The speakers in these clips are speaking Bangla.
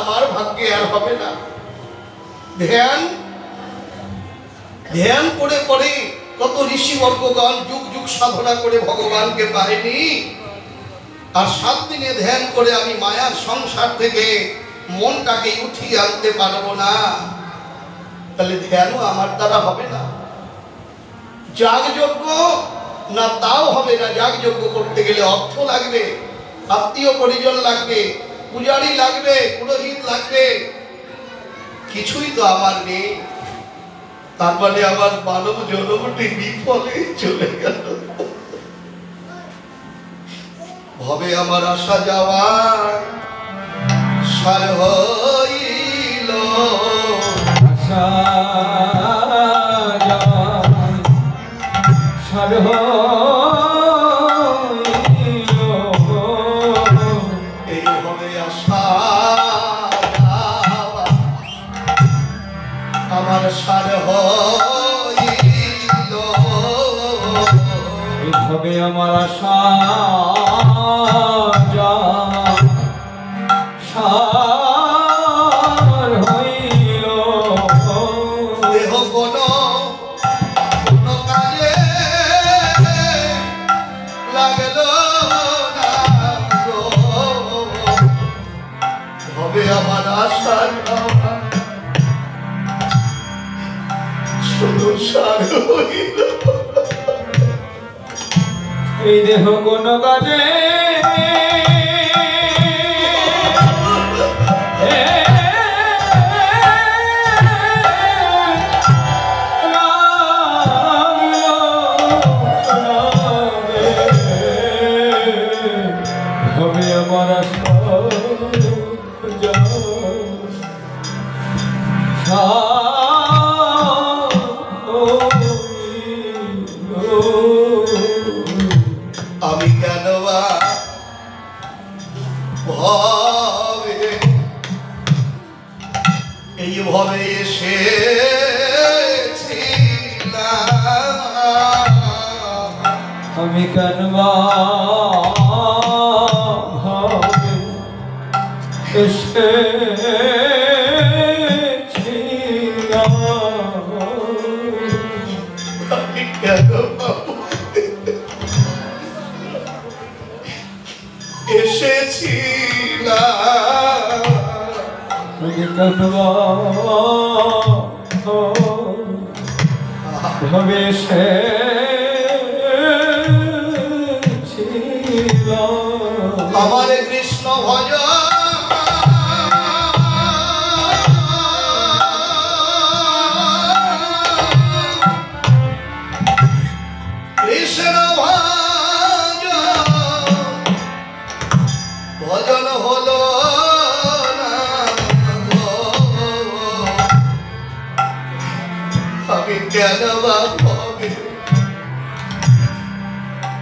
আমার ভাগ্যে আর হবে না। ধ্যান ধ্যান করে করে কত ঋষিবর্গগণ যুগ যুগ সাধনা করে ভগবানকে পায়নি, আর 7 দিনে ধ্যান করে আমি মায়ার সংসার থেকে মনটাকে উঠিয়ে আনতে পারবো না, তাহলে ধ্যানও আমার দ্বারা হবে না। যাগযজ্ঞ না, তাও হবে না। যাগযজ্ঞ করতে গেলে অর্থ লাগবে, আত্মীয় পরিজন লাগবে, পূজারী লাগবে, পুরোহিত লাগবে, কিছুই তো আমার নেই। তার মানে আমার মানব জন্মটি বিফলে চলে গেল। ভবে আমার আসা যাওয়া সার হইল, আসা যাওয়া সার হইল, এই ভবে আসা যাওয়া আমার সার হইল, এভাবে আমার আশা সার হইল। দেহ কোনো কাজে লাগলো না গো, হবে আমার আশা যাওয়া শুধু সার হইল। এই দেহ কোন কাজে হবে আমার আমি কেন ভবে এই ভবে এসেছিলাম, আমি কেন ভাবে এসেছিলাম, আমি কেন এসেছিলাম, আমি কেন ভাবে এসেছিলাম। আমার কৃষ্ণ ভজ কৃষ্ণ ভজ ভজন হলো না গো, আমি কেন ভাবে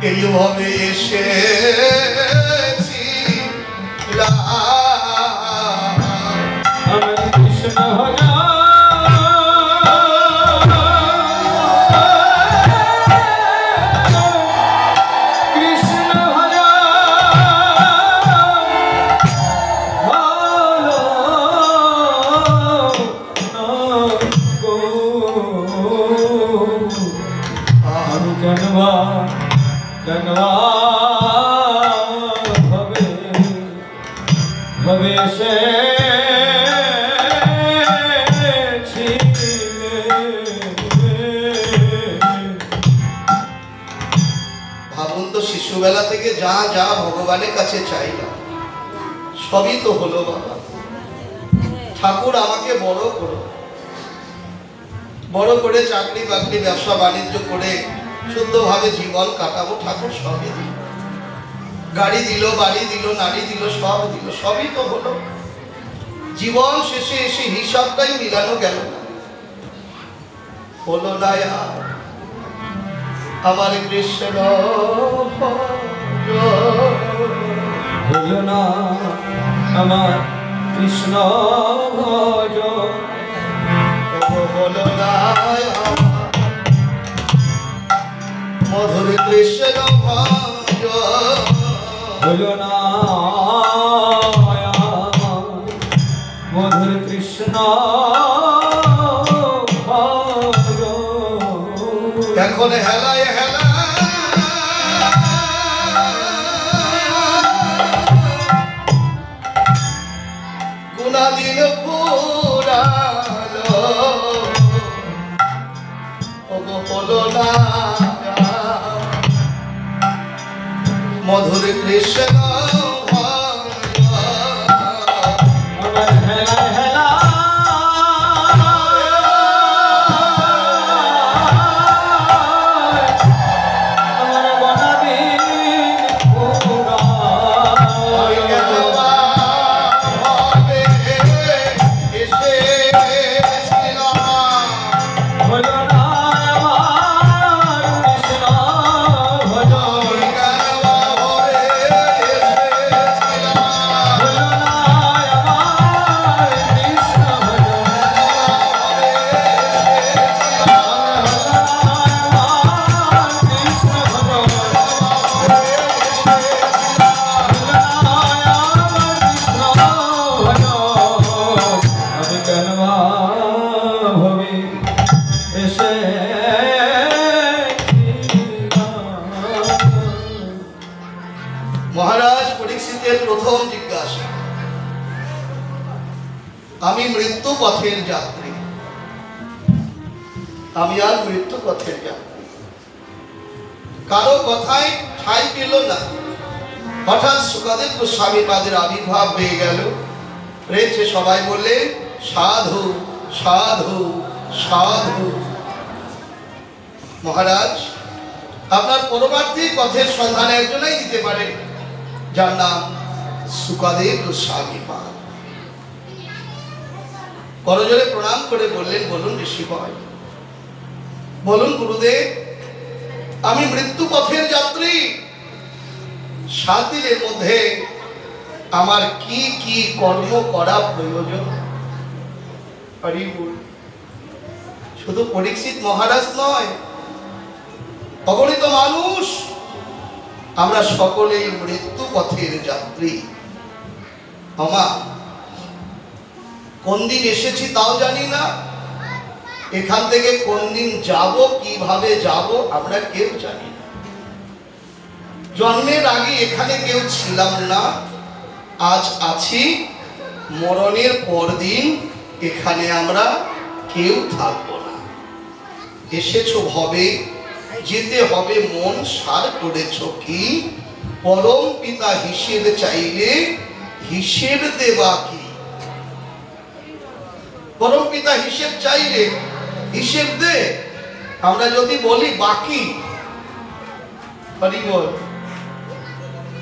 এইভাবে এসেছিলাম। আমি কৃষ্ণ ভজা কৃষ্ণ ভজা ভালো না গো, আমি কেন ভাবে ভাবে ভাবুন তো, শিশুবেলা থেকে যা যা ভগবানের কাছে চাইলাম সবই তো হলো বাবা। ঠাকুর আমাকে বড় করো, বড় করে চাকরি বাকরি ব্যবসা বাণিজ্য করে শুদ্ধভাবে জীবন কাটাবো। ঠাকুর সবই দিল, গাড়ি দিল, বাড়ি দিল, নারী দিল, সব দিল, সবই তো হলো। জীবন শেষে এসে হিসাবটাই মিলানো গেল না, হলো না আর আমার কৃষ্ণ হলো না আমার কৃষ্ণ ভজ, হলো না মধুর কৃষ্ণ ভজ, হলো না মধুর কৃষ্ণ ভজ। এখন হেলায় হেলা গুণাদিন পুরালো হলো না মধুর কৃষ্ণ আমার হেলা হেলা আমার বনাদিন পুরা হলো না আমার কৃষ্ণ ভজ। হলো না আমার কৃষ্ণ ভজ। আমি কেন ভাবে এসে মহারাজ পরীক্ষিতের প্রথম জিজ্ঞাসা, আমি মৃত্যু পথের যাত্রী, আমি আর মৃত্যু পথের যাত্রী। কারো কথায় ঠাঁই পেল না। হঠাৎ সুখদেব গোস্বামী পাদের আবির্ভাব হয়ে গেল। রয়েছে সবাই বললেন সাধু সাধু সাধু। মহারাজ, আপনার পরমার্থী পথের সন্ধান একজনেই দিতে পারে, যার নাম সুখদেব গোস্বামী পাদ। করজোড়ে প্রণাম করে বললেন, বলুন ঋষিবর, বলুন গুরুদেব, আমি মৃত্যু পথের যাত্রী। 7 দিনের মধ্যে আমার কি কি কর্ম করা প্রয়োজন? হরি বল। শুধু পরীক্ষিত মহারাজ নয়, অগণিত মানুষ আমরা সকলেই মৃত্যু পথের যাত্রী। আমা কোন দিন এসেছি তাও জানি না, এখান থেকে কোন দিন যাব, কিভাবে যাব আমরা কেউ জানি না। জন্মের আগে এখানে কেউ ছিলাম না, আজ আছি। মরণের পরদিন এখানে আমরা কেউ থাকবো না। এসেছো ভবে, যেতে হবে মন, সার করেছ কি? পরম পিতা হিসেব চাইলে হিসেব দেবা কি? পরম পিতা হিসেব চাইলে হিসেব দে। আমরা যদি বলি বাকি, বল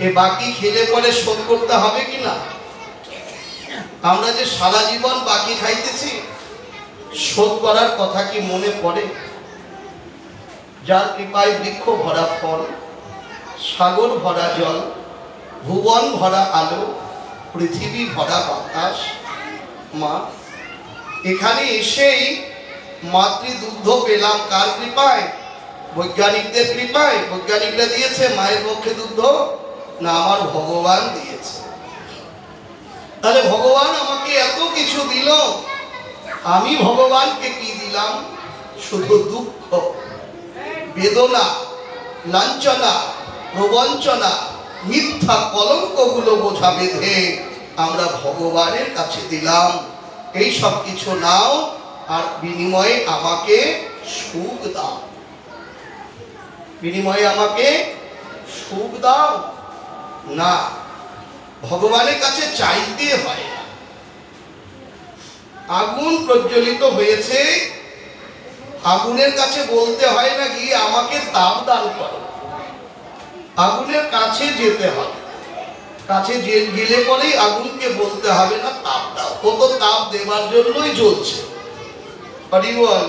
এ বাকি খেলে পরে শোধ করতে হবে কিনা? আমরা যে সারা জীবন বাকি খাইতেছি, শোধ করার কথা কি মনে পড়ে? যার কৃপায় বৃক্ষ ভরা ফল, সাগর ভরা জল, ভুবন ভরা আলো, পৃথিবী ভরা বাতাস। মা, এখানে এসেই মাতৃদুগ্ধ পেলাম কার কৃপায়? বৈজ্ঞানিকদের কৃপায়। বৈজ্ঞানিকরা দিয়েছে মায়ের পক্ষে দুগ্ধ না আমার ভগবান দিয়েছে। তাহলে ভগবান আমাকে এত কিছু দিল, আমি ভগবানকে কি দিলাম? শুধু দুঃখ, বেদনা, লাঞ্ছনা, প্রবঞ্চনা, মিথ্যা কলঙ্কগুলো বোঝা বেঁধে আমরা ভগবানের কাছে দিলাম। এই সব কিছু নাও, আর বিনিময়ে আমাকে সুখ দাও, বিনিময়ে আমাকে সুখ দাও। না, ভগবানের কাছে চাইতে হয়। আগুন প্রজ্বলিত হয়েছে, আগুনের কাছে বলতে হয় না গিয়ে আমাকে তাপ দান করো। আগুনের কাছে যেতে হবে, কাছে গেলে পরেই আগুনকে বলতে হবে না তাপ দাও, ও তো তাপ দেবার জন্যই জ্বলছে। হরিবল।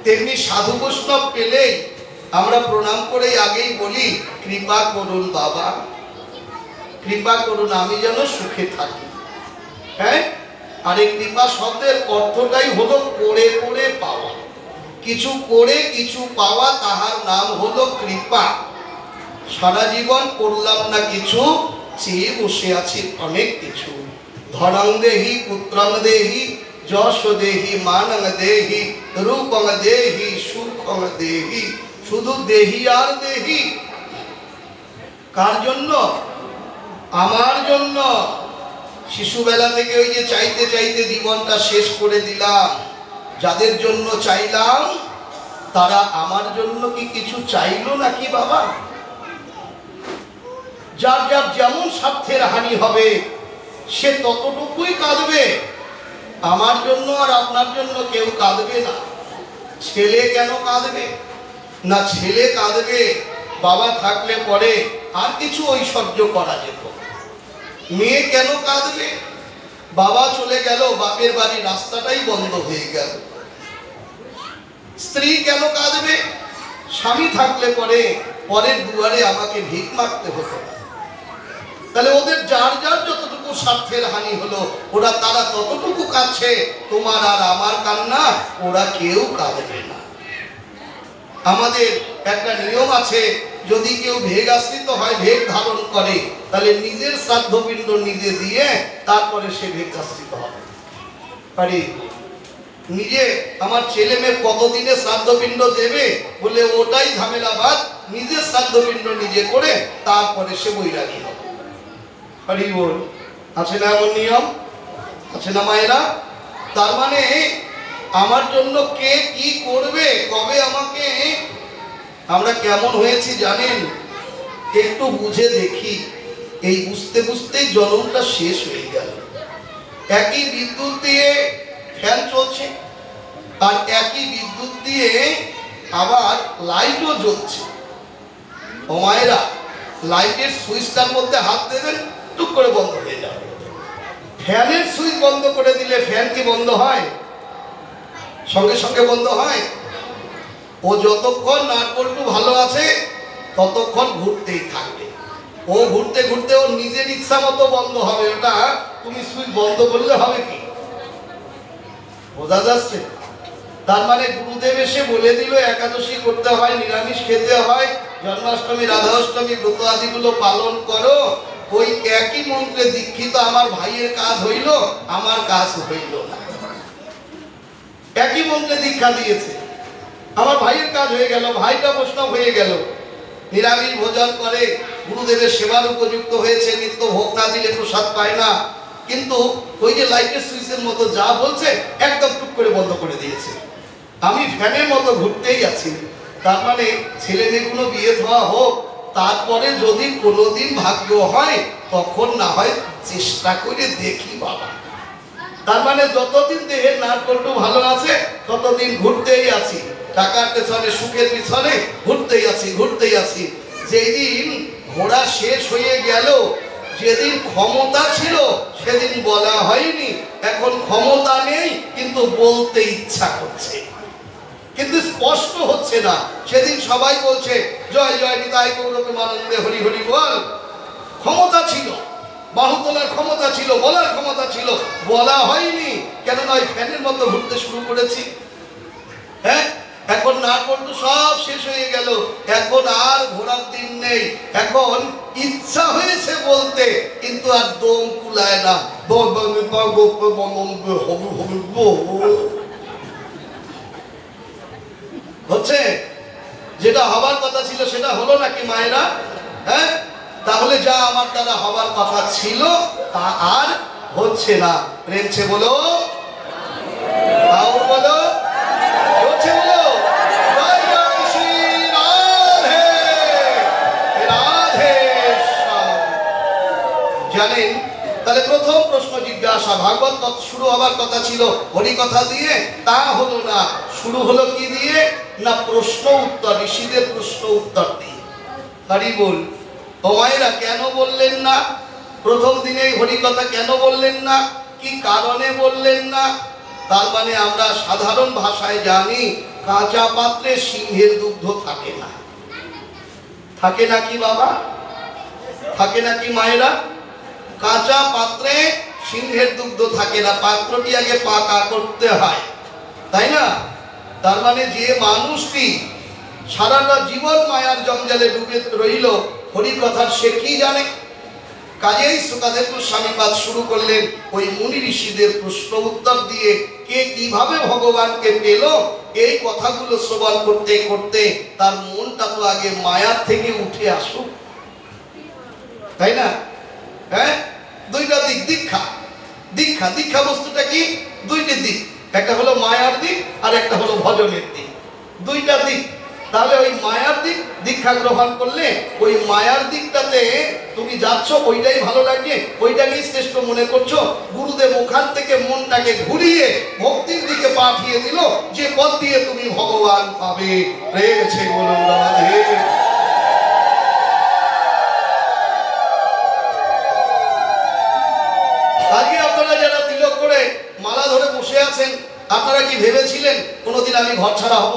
তেমনি সাধু বৈষ্ণব পেলেই আমরা প্রণাম করেই আগেই বলি কৃপা করুন বাবা, কৃপা করুন আমি যেন সুখে থাকি। হ্যাঁ, আর এই কৃপা শব্দের অর্থটাই হলো করে করে পাওয়া। কিছু করে কিছু পাওয়া, তাহার নাম হলো কৃপা। সারা জীবন করলাম না কিছু, চেয়ে বসে আছি অনেক কিছু। ধনং দেহি পুত্রং দেহি যশ দেহি মানং দেহি রূপং দেহি সুখং দেহি, শুধু দেহি আর দেহি। কার জন্য? আমার জন্য। শিশুবেলা থেকে ওই যে চাইতে চাইতে জীবনটা শেষ করে দিলাম, যাদের জন্য চাইলাম তারা আমার জন্য কি কিছু চাইলো নাকি বাবা? যার যার যেমন স্বার্থের হানি হবে সে ততটুকুই কাঁদবে, আমার জন্য আর আপনার জন্য কেউ কাঁদবে না। ছেলে কেন কাঁদবে না? ছেলে কাঁদবে বাবা থাকলে পরে আর কিছু ঐশ্বর্য করা যেত। মেয়ে কেন কাঁদবে? বাবা চলে গেল, বাপের বাড়ির রাস্তাটাই বন্ধ হয়ে গেল। স্ত্রী কেন কাঁদবে? স্বামী থাকলে পরে পরের দুয়ারে আমাকে ভিক মাগতে হতো। তাহলে ওদের যার যার যতটুকু স্বার্থের হানি হলো ওরা তারা ততটুকু কাঁদছে, তোমার আর আমার কান্না ওরা কেউ কাঁদবে না। আমাদের একটা নিয়ম আছে, যদি কেউ ভেগ আশ্রিত হয়, ভেগ ধারণ করে, তাহলে নিজের শ্রাদ্ধপিণ্ড নিজে দিয়ে তারপরে সে ভেগ আশ্রিত হবে। পারি নিজে আমার ছেলে মেয়ে কতদিনে শ্রাদ্ধপিণ্ড দেবে বলে ওটাই ঝামেলা বাদ, নিজের শ্রাদ্ধপিণ্ড নিজে করে তারপরে সে বৈরাগী হবে। পারি বল, আছে না এমন নিয়ম? আছে না মায়েরা? তার মানে আমার জন্য কে কি করবে, কবে আমাকে, আমরা কেমন হয়েছি জানেন? একটু বুঝে দেখি, এই বুঝতে বুঝতেই জন্মটা শেষ হয়ে গেল। একই বিদ্যুৎ দিয়ে ফ্যান চলছে, আর একই বিদ্যুৎ দিয়ে আবার লাইটও জ্বলছে। ও মায়েরা, লাইটের সুইচটার মধ্যে হাত দেবেন, টুক করে বন্ধ হয়ে যাবে। ফ্যানের সুইচ বন্ধ করে দিলে ফ্যান কি বন্ধ হয়? সঙ্গে সঙ্গে বন্ধ হয়? ও যতক্ষণ নাটবল্টু ভালো আছে ততক্ষণ ঘুরতেই থাকবে। ও ঘুরতে ঘুরতে ওর নিজের ইচ্ছা মতো বন্ধ হবে, ওটা তুমি সুইচ বন্ধ করলে হবে কি? বোঝা যাচ্ছে? তার মানে গুরুদেব এসে বলে দিল একাদশী করতে হয়, নিরামিষ খেতে হয়, জন্মাষ্টমী রাধাষ্টমী ব্রত আদিগুলো পালন করো। ওই একই মন্ত্রে দীক্ষিত আমার ভাইয়ের কাজ হইল, আমার কাজ হইল না। একই মন্ত্রে দীক্ষা দিয়েছে, আমার ভাইয়ের কাজ হয়ে গেল, ভাইটা বৈষ্ণব হয়ে গেল, নিরামিষ ভোজন করে, গুরুদেবের সেবার উপযুক্ত হয়েছে, নিত্য ভোগ না দিলে প্রসাদ পায় না। কিন্তু ওই যে লাইটের সুইচের মতো যা বলছে একদম টুক করে বন্ধ করে দিয়েছে। আমি ফ্যানের মতো ঘুরতেই আছি। তার মানে ছেলে মেয়েগুলো বিয়ে দেওয়া হোক, তারপরে যদি কোনোদিন ভাগ্য হয় তখন না হয় চেষ্টা করে দেখি বাবা। তার মানে যতদিন দেহের নাটবল্টু ভালো আছে ততদিন ঘুরতেই আছি, টাকার পেছনে, সুখের পিছনে ঘুরতেই আছি, ঘুরতেই আছি। যেদিন ঘোড়া শেষ হয়ে গেল, যেদিন ক্ষমতা ছিল সেদিন বলা হয়নি, এখন ক্ষমতা নেই কিন্তু বলতে ইচ্ছা করছে, কিন্তু স্পষ্ট হচ্ছে না। সেদিন সবাই বলছে জয় জয় নিতাই গৌরপ্রেমানন্দে হরি হরি বল। ক্ষমতা ছিল, বাহু তোলার ক্ষমতা ছিল, বলার ক্ষমতা ছিল, বলা হয়নি। কেননা ওই ফ্যানের মতো ঘুরতে শুরু করেছি। হ্যাঁ, এখন নাটবল্টু সব শেষ হয়ে গেল, এখন আর ঘোরার দিন নেই। এখন ইচ্ছা হয়েছে বলতে, কিন্তু আর দম কুলায় না। হচ্ছে যেটা হবার কথা ছিল সেটা হলো নাকি মায়েরা? হ্যাঁ, তাহলে যা আমার দ্বারা হবার কথা ছিল তা আর হচ্ছে না। প্রেমছে বলো, তাও বলো, হচ্ছে বলো। জানেন, তাহলে প্রথম প্রশ্ন জিজ্ঞাসা, ভাগবত শুরু হবার কথা ছিল হরি কথা দিয়ে, তা হলো না। শুরু হলো কি দিয়ে? না প্রশ্ন উত্তর, ঋষিদের প্রশ্ন উত্তর দিয়ে। হরি বল। ও মায়েরা, কেন বললেন না প্রথম দিনে হরি কথা? কেন বললেন না? কি কারণে বললেন না? তার মানে আমরা সাধারণ ভাষায় জানি, কাঁচা পাত্রে সিংহের দুগ্ধ থাকে না। থাকে নাকি বাবা? থাকে নাকি মায়েরা? কাঁচা পাত্রে সিংহের দুগ্ধ থাকে না, পাত্রটি আগে পাকা করতে হয়, তাই না? তার মানে যে মানুষটি সারাটা জীবন মায়ার জঞ্জালে ডুবে রইল, হরি কথার সে কি জানে? কাজেই সুকাদেব গোস্বামীপাদ শুরু করলেন ওই মুনি ঋষিদের প্রশ্ন উত্তর দিয়ে কে কিভাবে ভগবানকে পেল এই কথাগুলো শ্রবণ করতে করতে তার মনটা তো আগে মায়ার থেকে উঠে আসুক, তাই না? হ্যাঁ, দুইটা দিক। দীক্ষা দীক্ষা দীক্ষা বস্তুটা কি? দুইটি দিক, একটা হলো মায়ার দিক আর একটা হলো ভজনের দিক, দুইটা দিক। তাহলে ওই মায়ার দিক দীক্ষা গ্রহণ করলে ওই মায়ার দিকটাতে তুমি যাচ্ছ, ওইটাই ভালো লাগছে, ওইটাকেই শ্রেষ্ঠ মনে করছো। গুরুদেব ওখান থেকে মনটাকে ঘুরিয়ে ভক্তির দিকে পাঠিয়ে দিল, যে পথ দিয়ে তুমি ভগবান পাবে। রয়েছে বলুন রাধে। আজকে আপনারা যারা তিলক করে মালা ধরে বসে আছেন, আপনারা কি ভেবেছিলেন কোনোদিন আমি ঘর ছাড়া হব?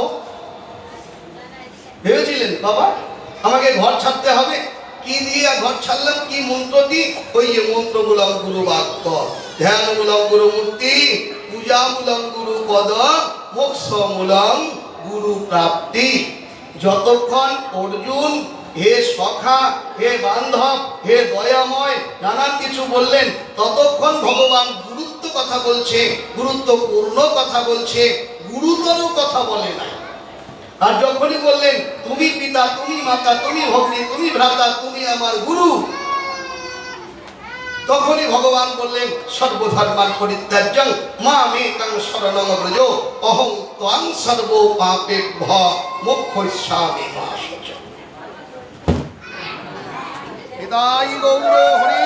ভেবেছিলেন বাবা আমাকে ঘর ছাড়তে হবে? কি দিয়ে ঘর ছাড়লাম? কি মন্ত্র দি? ওই যে মন্ত্রমূলক গুরু বাক্য, ধ্যানমূলক গুরু মূর্তি, পূজামূলক গুরু পদ, মোক্ষমূলক গুরু প্রাপ্তি। যতক্ষণ অর্জুন হে সখা, হে বান্ধব, হে দয়াময় নানান কিছু বললেন, ততক্ষণ ভগবান গুরুত্ব কথা বলছে, গুরুত্বপূর্ণ কথা বলছে, গুরুতর কথা বলে না। আর যখনই বললেন তুমি পিতা, তুমি মাতা, তুমি ভগ্নী, তুমি ভ্রাতা, তুমি আমার গুরু, তখনই ভগবান বললেন সর্বধর্মান পরিত্যাজ্যং মামেকং শরণং ব্রজ অহং ত্বং সর্ব পাপেভ্যঃ মোক্ষয়িষ্যামি মা শুচঃ। নিতাই গৌর হরি।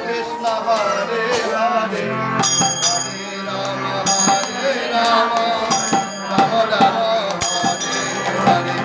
কৃষ্ণ হরে হরে, হরে রাম হরে রাম, রাম রাম হরে হরে।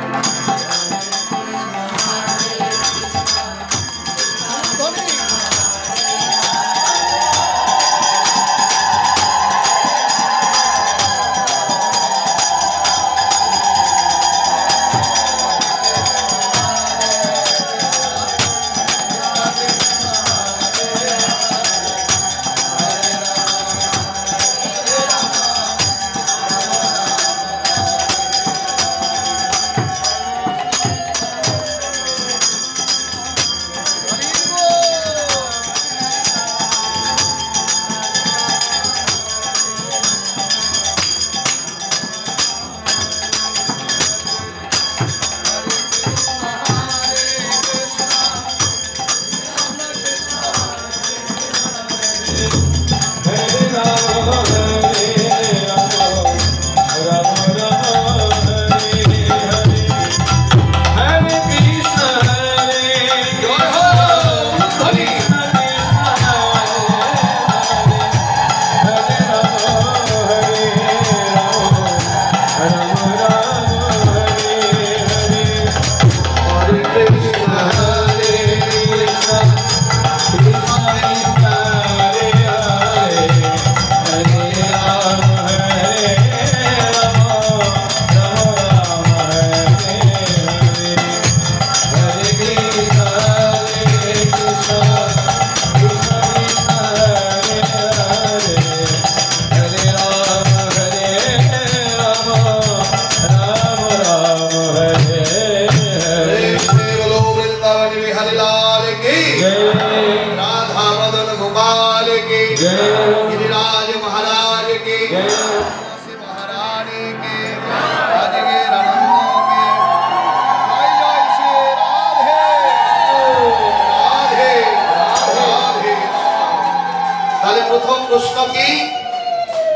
প্রথম প্রশ্ন কি?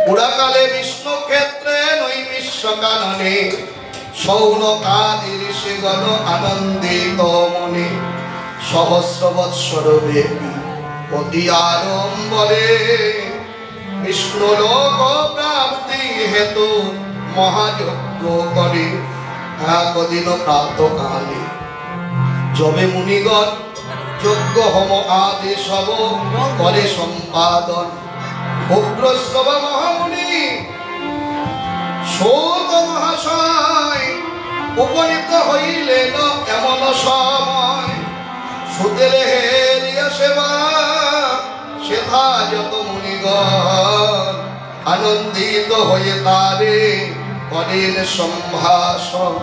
পুরাকালে বিষ্ণু ক্ষেত্রে নৈমিষ্য কাননে সৌনকাদির সে গণ আনন্দিত মনে সহস্র বৎসর ব্যাপী অতি আড়ম্বরে বিষ্ণু লোক প্রাপ্তি হেতু মহাযজ্ঞ করে একদিন প্রাতকালে যবে মুনিগণ যজ্ঞ হোম আদি সব করে সম্পাদন উগ্রশ্রব মহামুনি সৌত মহাশয় উপনীত হইলেন এমন সময় সুতের হেরিয়া সেবা সেথা যত মুনিগণ আনন্দিত হয়ে তারে করেন সম্ভাষণ।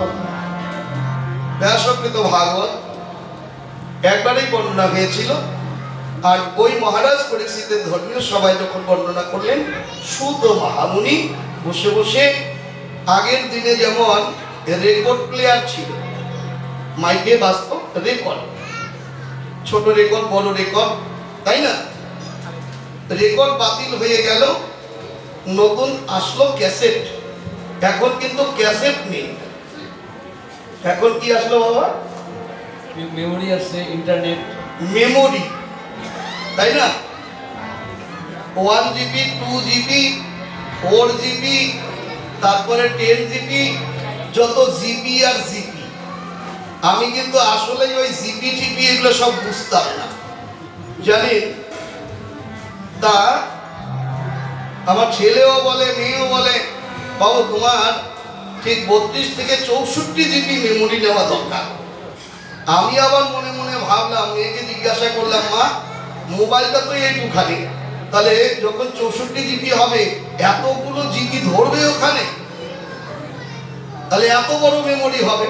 ব্যাসকৃত ভাগবত একবারেই বর্ণনা হয়েছিল। আর ওই মহারাজ পরীক্ষিতের ধর্মীয় সবাই যখন বর্ণনা করলেন, সুত মহামুনি বসে বসে, আগের দিনে যেমন রেকর্ড প্লেয়ার ছিল, মাইকে বাজত রেকর্ড, ছোট রেকর্ড বড় রেকর্ড, তাই না? রেকর্ড বাতিল হয়ে গেল, নতুন আসলো ক্যাসেট। এখন কিন্তু ক্যাসেট নেই, এখন কি আসলো বাবা? মেমোরি আছে, ইন্টারনেট মেমোরি, তাই না? 1 GB 2 GB 4 GB, তারপরে 10 GB, যত জিবি আর জিবি। আমি কিন্তু আসলে ওই জিবি টিবি এগুলো সব বুঝতাম না, জানেন? তা আমার ছেলেও বলে, মেয়েও বলে, বাবু তোমার ঠিক 32 থেকে 64 জিবি মেমোরি নেওয়া দরকার। আমি আবার মনে মনে ভাবলাম, মেয়েকে জিজ্ঞাসা করলাম, মা মোবাইলটা তো এইটুখানি, তাহলে যখন 64 জিবি হবে এতগুলো জিবি ধরবে ওখানে, তাহলে এত বড় মেমোরি হবে?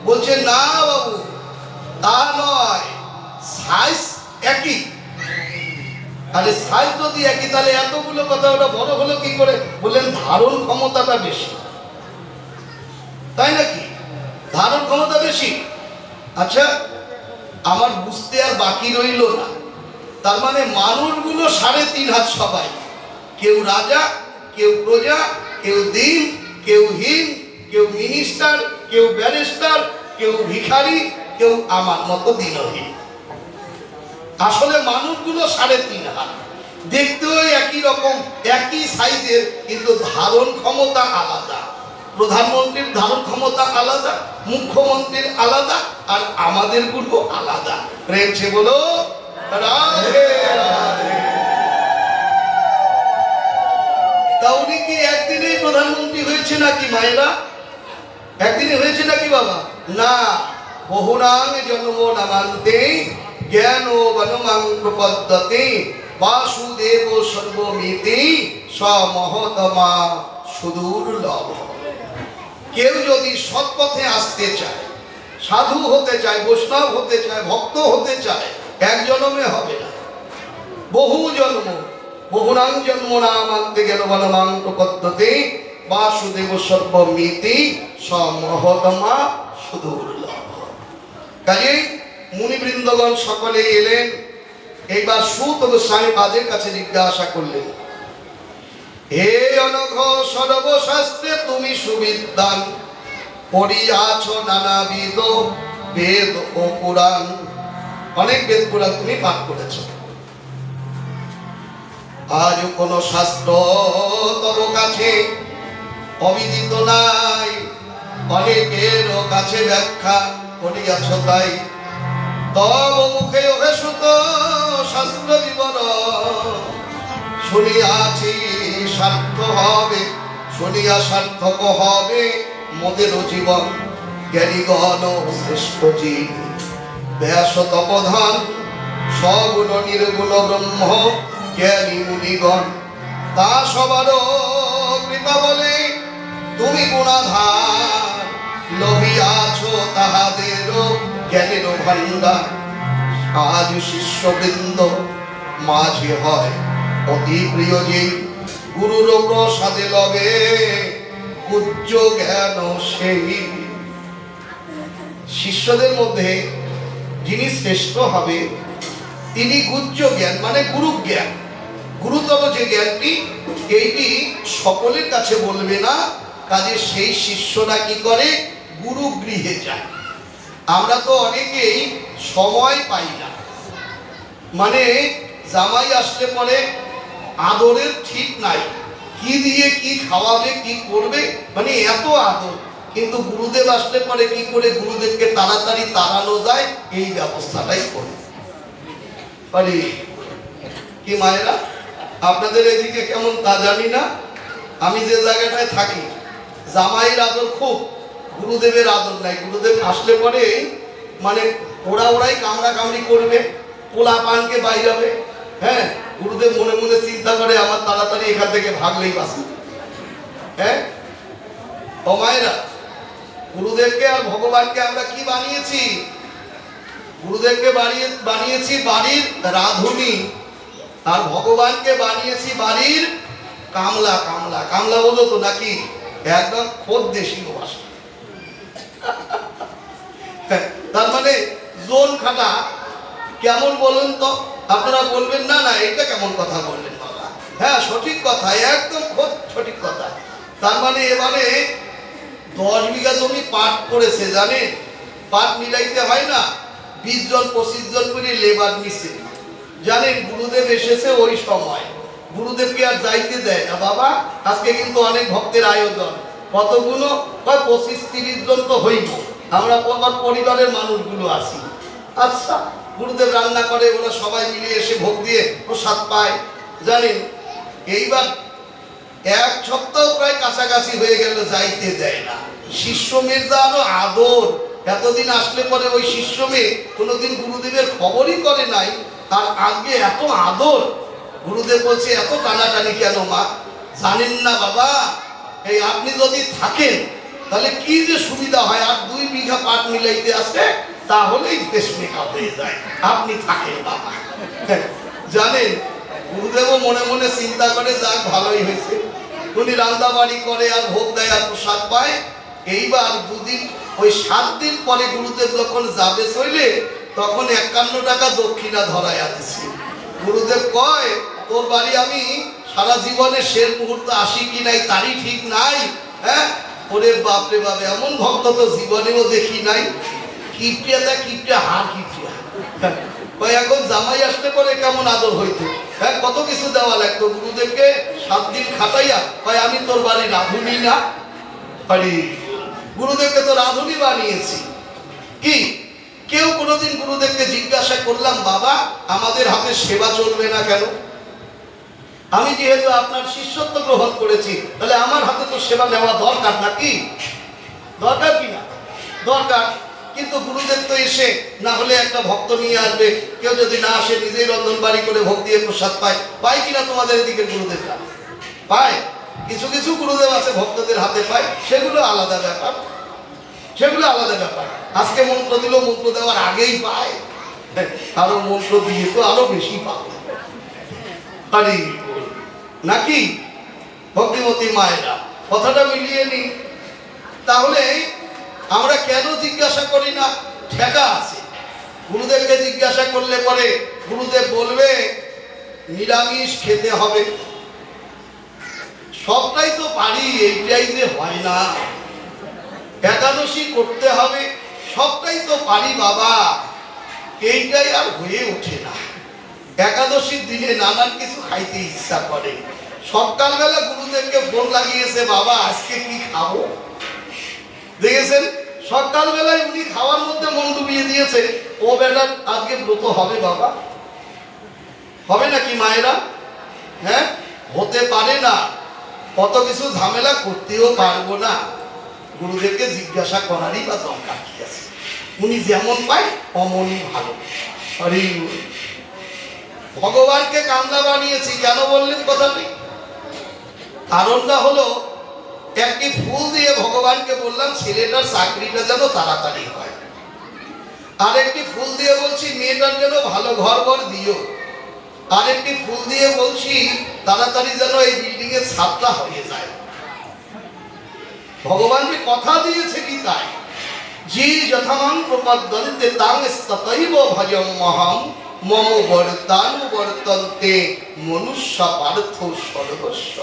বলছে না বাবু, তা নয়, সাইজ একই। তাহলে সাইজ যদি একই, তাহলে এতগুলো কথা ওটা বড় হলো কি করে? বললেন ধারণ ক্ষমতাটা বেশি, তাই নাকি? ধারণ ক্ষমতা বেশি। আচ্ছা, আমার বুঝতে আর বাকি রইল না। তার মানে মানুষগুলো 3.5 হাত সবাই, কেউ রাজা, কেউ প্রজা, কেউ দীন, কেউ হীন, কেউ মিনিস্টার, কেউ ব্যারিস্টার, কেউ ভিখারি, কেউ আমার মতো দিনহীন। আসলে মানুষগুলো 3.5 হাত, দেখতেও একই রকম, একই সাইজের, কিন্তু ধারণ ক্ষমতা আলাদা। প্রধানমন্ত্রীর ধারণ ক্ষমতা আলাদা, মুখ্যমন্ত্রীর আলাদা, আর আমাদের গুলো আলাদা। প্রেম সে বলো রাধে রাধে। তা উনি কি একদিনেই প্রধানমন্ত্রী হয়েছে নাকি মায়েরা? একদিনে হয়েছে নাকি বাবা? না, বহুনাং জন্ম নামান্তে জ্ঞান বনমাং প্রপদ্যতে বাসুদেব সর্বমিতি সমহতমা সুদুর্লভ। কেউ যদি সৎ পথে আসতে চায়, সাধু হতে চায়, বৈষ্ণব হতে চায়, ভক্ত হতে চায়, এক জন্মে হবে না, বহু জন্ম। বহুনাং জন্ম নামান্তে জ্ঞান বনমাং প্রপদ্যতে বাসুদেব সর্বমিতি সমহতমা সুদুর্লভ। কাজে মুনিবৃন্দগণ সকলে এলেন। এইবার সুত গোস্বামী পাদের কাছে জিজ্ঞাসা করলেন, হে অনঘ সর্বশাস্ত্রে তুমি সুবিদ্বান, পড়িয়াছ নানাবিধ বেদ ও পুরাণ। অনেক বেদ পুরাণ তুমি পাঠ করেছ, আজ কোন শাস্ত্র তব কাছে অবিদিত নাই, অনেকের কাছে ব্যাখ্যা করিয়াছ তাই। তব মুখে ওহে সুত শাস্ত্র বিবরণ, শুনিয়াছি সার্থ হবে, শুনিয়া সার্থক হবে মোদেরও জীবন। জ্ঞানীগণ শ্রেষ্ঠ জীব ব্যাস তপধান, সগুণ নির্গুণ ব্রহ্ম জ্ঞানী মুনিগণ। তা সবারও কৃপা বলে তুমি গুণাধার, লভিয়াছ তাহাদেরও জ্ঞানের ভান্ডার। আজ শিষ্যবৃন্দ মাঝে হয় অতি প্রিয় যে, গুরুর প্রসাদে লবে উচ্চ জ্ঞান সেই। শিষ্যদের মধ্যে যিনি শ্রেষ্ঠ হবে তিনি গুহ্য জ্ঞান, মানে গুরু জ্ঞান, গুরুতর যে জ্ঞানটি, এইটি সকলের কাছে বলবে না। কাজে সেই শিষ্যরা কি করে? গুরু গৃহে যায়। আমরা তো অনেকেই সময় পাই না, মানে জামাই আসলে পরে আদরের ঠিক নাই, কি দিয়ে কি খাওয়াবে, কি করবে, মানে এত আদর। কিন্তু গুরুদেব আসলে পরে কি করে গুরুদেবকে তাড়াতাড়ি তাড়ানো যায়, এই ব্যবস্থাটাই করে। আরে কি মায়েরা, আপনাদের এদিকে কেমন তা জানি না, আমি যে জায়গাটায় থাকি জামাইয়ের আদর খুব, গুরুদেবের আদর নাই। গুরুদেব আসলে পরে মানে ওরাই কামড়া কামড়ি করবে, পোলা পানকে বাইরাবে, হ্যাঁ, গুরুদেব মনে মনে চিন্তা করে আমার তাড়াতাড়ি এখান থেকে ভাগলেই বাঁচি। হ্যাঁ ও মায়েরা, গুরুদেবকে আর ভগবানকে আমরা কি বানিয়েছি? গুরুদেবকে বানিয়েছি বাড়ির রাঁধুনি, আর ভগবানকে বানিয়েছি বাড়ির কামলা। কামলা কামলা বলো তো নাকি? একদম খোদ দেশি ভাষা। তার মানে জোন খাটা। কেমন বলুন তো? আপনারা বলবেন না না এটা কেমন কথা বললেন বাবা? হ্যাঁ সঠিক কথা, একদম খুব সঠিক কথা। তার মানে এবারে 10 বিঘা জমি পাট করেছে, জানেন? পাট মিলাইতে হয় না, 20 জন 25 জন করে লেবার নিছে। জানেন গুরুদেব এসেছে ওই সময়, গুরুদেবকে আর যাইতে দেয় না বাবা। আজকে কিন্তু অনেক ভক্তের আয়োজন, কতগুলো? 25-30 জন তো হইব, আমরা পরিবারের মানুষগুলো আছি। আচ্ছা, গুরুদেব রান্না করে, ওরা সবাই মিলে এসে ভোগ দিয়ে প্রসাদ পায়। জানেন এইবার 1 সপ্তাহ প্রায় কাছাকাছি হয়ে গেল, যাইতে দেয় না। শিষ্য মেয়ের যা আরো আদর, এতদিন আসলে পরে ওই শিষ্য মেয়ে কোনোদিন গুরুদেবের খবরই করে নাই, আর আজকে এত আদর। গুরুদেব বলছে এত টানাটানি কেন মা? জানেন না বাবা, এই আপনি যদি থাকেন তাহলে কি যে সুবিধা হয়। আর 2 বিঘা পাট মিলাইতে আসে, তাহলেই দেশ মেঘা হয়ে যায়। আপনি থাকেন বাবা। জানেন গুরুদেবও মনে মনে চিন্তা করে, যাক ভালোই হয়েছে, উনি রান্না বাড়ি করে আর ভোগ দেয় আর প্রসাদ পায়। এইবার 2 দিন, ওই 7 দিন পরে গুরুদেব যখন যাবে চলে, তখন 51 টাকা দক্ষিণা ধরায় আছে। গুরুদেব কয়, তোর বাড়ি আমি সারা জীবনে শেষ মুহূর্তে আসি কি নাই তারই ঠিক নাই। হ্যাঁ ওরে বাপরে বাপ, এমন ভক্ত তো জীবনেও দেখি নাই। কিপটিয়াটা কিপটিয়া, হার কিপটিয়া। এখন জামাই আসতে পরে কেমন আদর হইতো, হ্যাঁ কত কিছু দেওয়া লাগতো। গুরুদেবকে 7 দিন খাটাইয়া কয়, আমি তোর বাড়ি রাঁধুনি না? আরে গুরুদেবকে তো রাঁধুনি বানিয়েছি। কি কেউ কোনোদিন গুরুদেবকে জিজ্ঞাসা করলাম, বাবা আমাদের হাতে সেবা চলবে না কেন? আমি যেহেতু আপনার শিষ্যত্ব গ্রহণ করেছি, তাহলে আমার হাতে তো সেবা নেওয়া দরকার নাকি? দরকার কি না? দরকার। কিন্তু গুরুদেব তো এসে না হলে একটা ভক্ত নিয়ে আসবে, কেউ যদি না আসে নিজেই রন্ধন বাড়ি করে ভোগ দিয়ে প্রসাদ পায়। পায় কিনা তোমাদের এদিকে গুরুদেবরা? পায়। কিছু কিছু গুরুদেব আছে ভক্তদের হাতে পায়, সেগুলো আলাদা ব্যাপার, সেগুলো আলাদা ব্যাপার। আজকে মন্ত্র দিল, মন্ত্র দেওয়ার আগেই পায়, আরো মন্ত্র দিয়ে তো আরো বেশি পাবে। আরে নাকি ভক্তিমতী মায়েরা, কথাটা মিলিয়ে নি। তাহলে আমরা কেন জিজ্ঞাসা করি না? ঠেকা আছে। গুরুদেবকে জিজ্ঞাসা করলে পরে গুরুদেব বলবে নিরামিষ খেতে হবে। সবটাই তো পারি, এইটাই যে হয় না। একাদশী করতে হবে, সবটাই তো পারি বাবা, এইটাই আর হয়ে ওঠে না। একাদশীর দিনে নানান কিছু খাইতে ইচ্ছা করে। সকালবেলা গুরুদেবকে ফোন লাগিয়েছে, বাবা আজকে কি খাবো? দেখেছেন সকালবেলায় উনি খাওয়ার মধ্যে মন ডুবিয়ে দিয়েছে। ও বেটা আজকে ব্রত হবে বাবা, হবে নাকি মায়েরা? হ্যাঁ হতে পারে না, কত কিছু ঝামেলা করতেও পারবো না। গুরুদেবকে জিজ্ঞাসা করারই বা দরকার কি আছে? উনি যেমন পায় অমনই ভালো। আরে ভগবানকে কামলা বানিয়েছি কেন বললেন কথাটি? কারণটা হলো, একটি ফুল দিয়ে ভগবানকে বললাম ছেলেটার চাকরিটা যেন তাড়াতাড়ি হয়, আর একটি ফুল দিয়ে বলছি মেয়েটার যেন ভালো ঘর দিও, আর একটি ফুল দিয়ে বলছি তাড়াতাড়ি যেন এই বিল্ডিং এর ছাদটা হয়ে যায়। ভগবানকে কথা দিয়েছে কি তাই? জি যথামাং প্রপদ্যন্তে তাং স্ততৈব ভজম মহাম মম বর্তন্তে মনুষ্য পার্থ সর্বস্ব।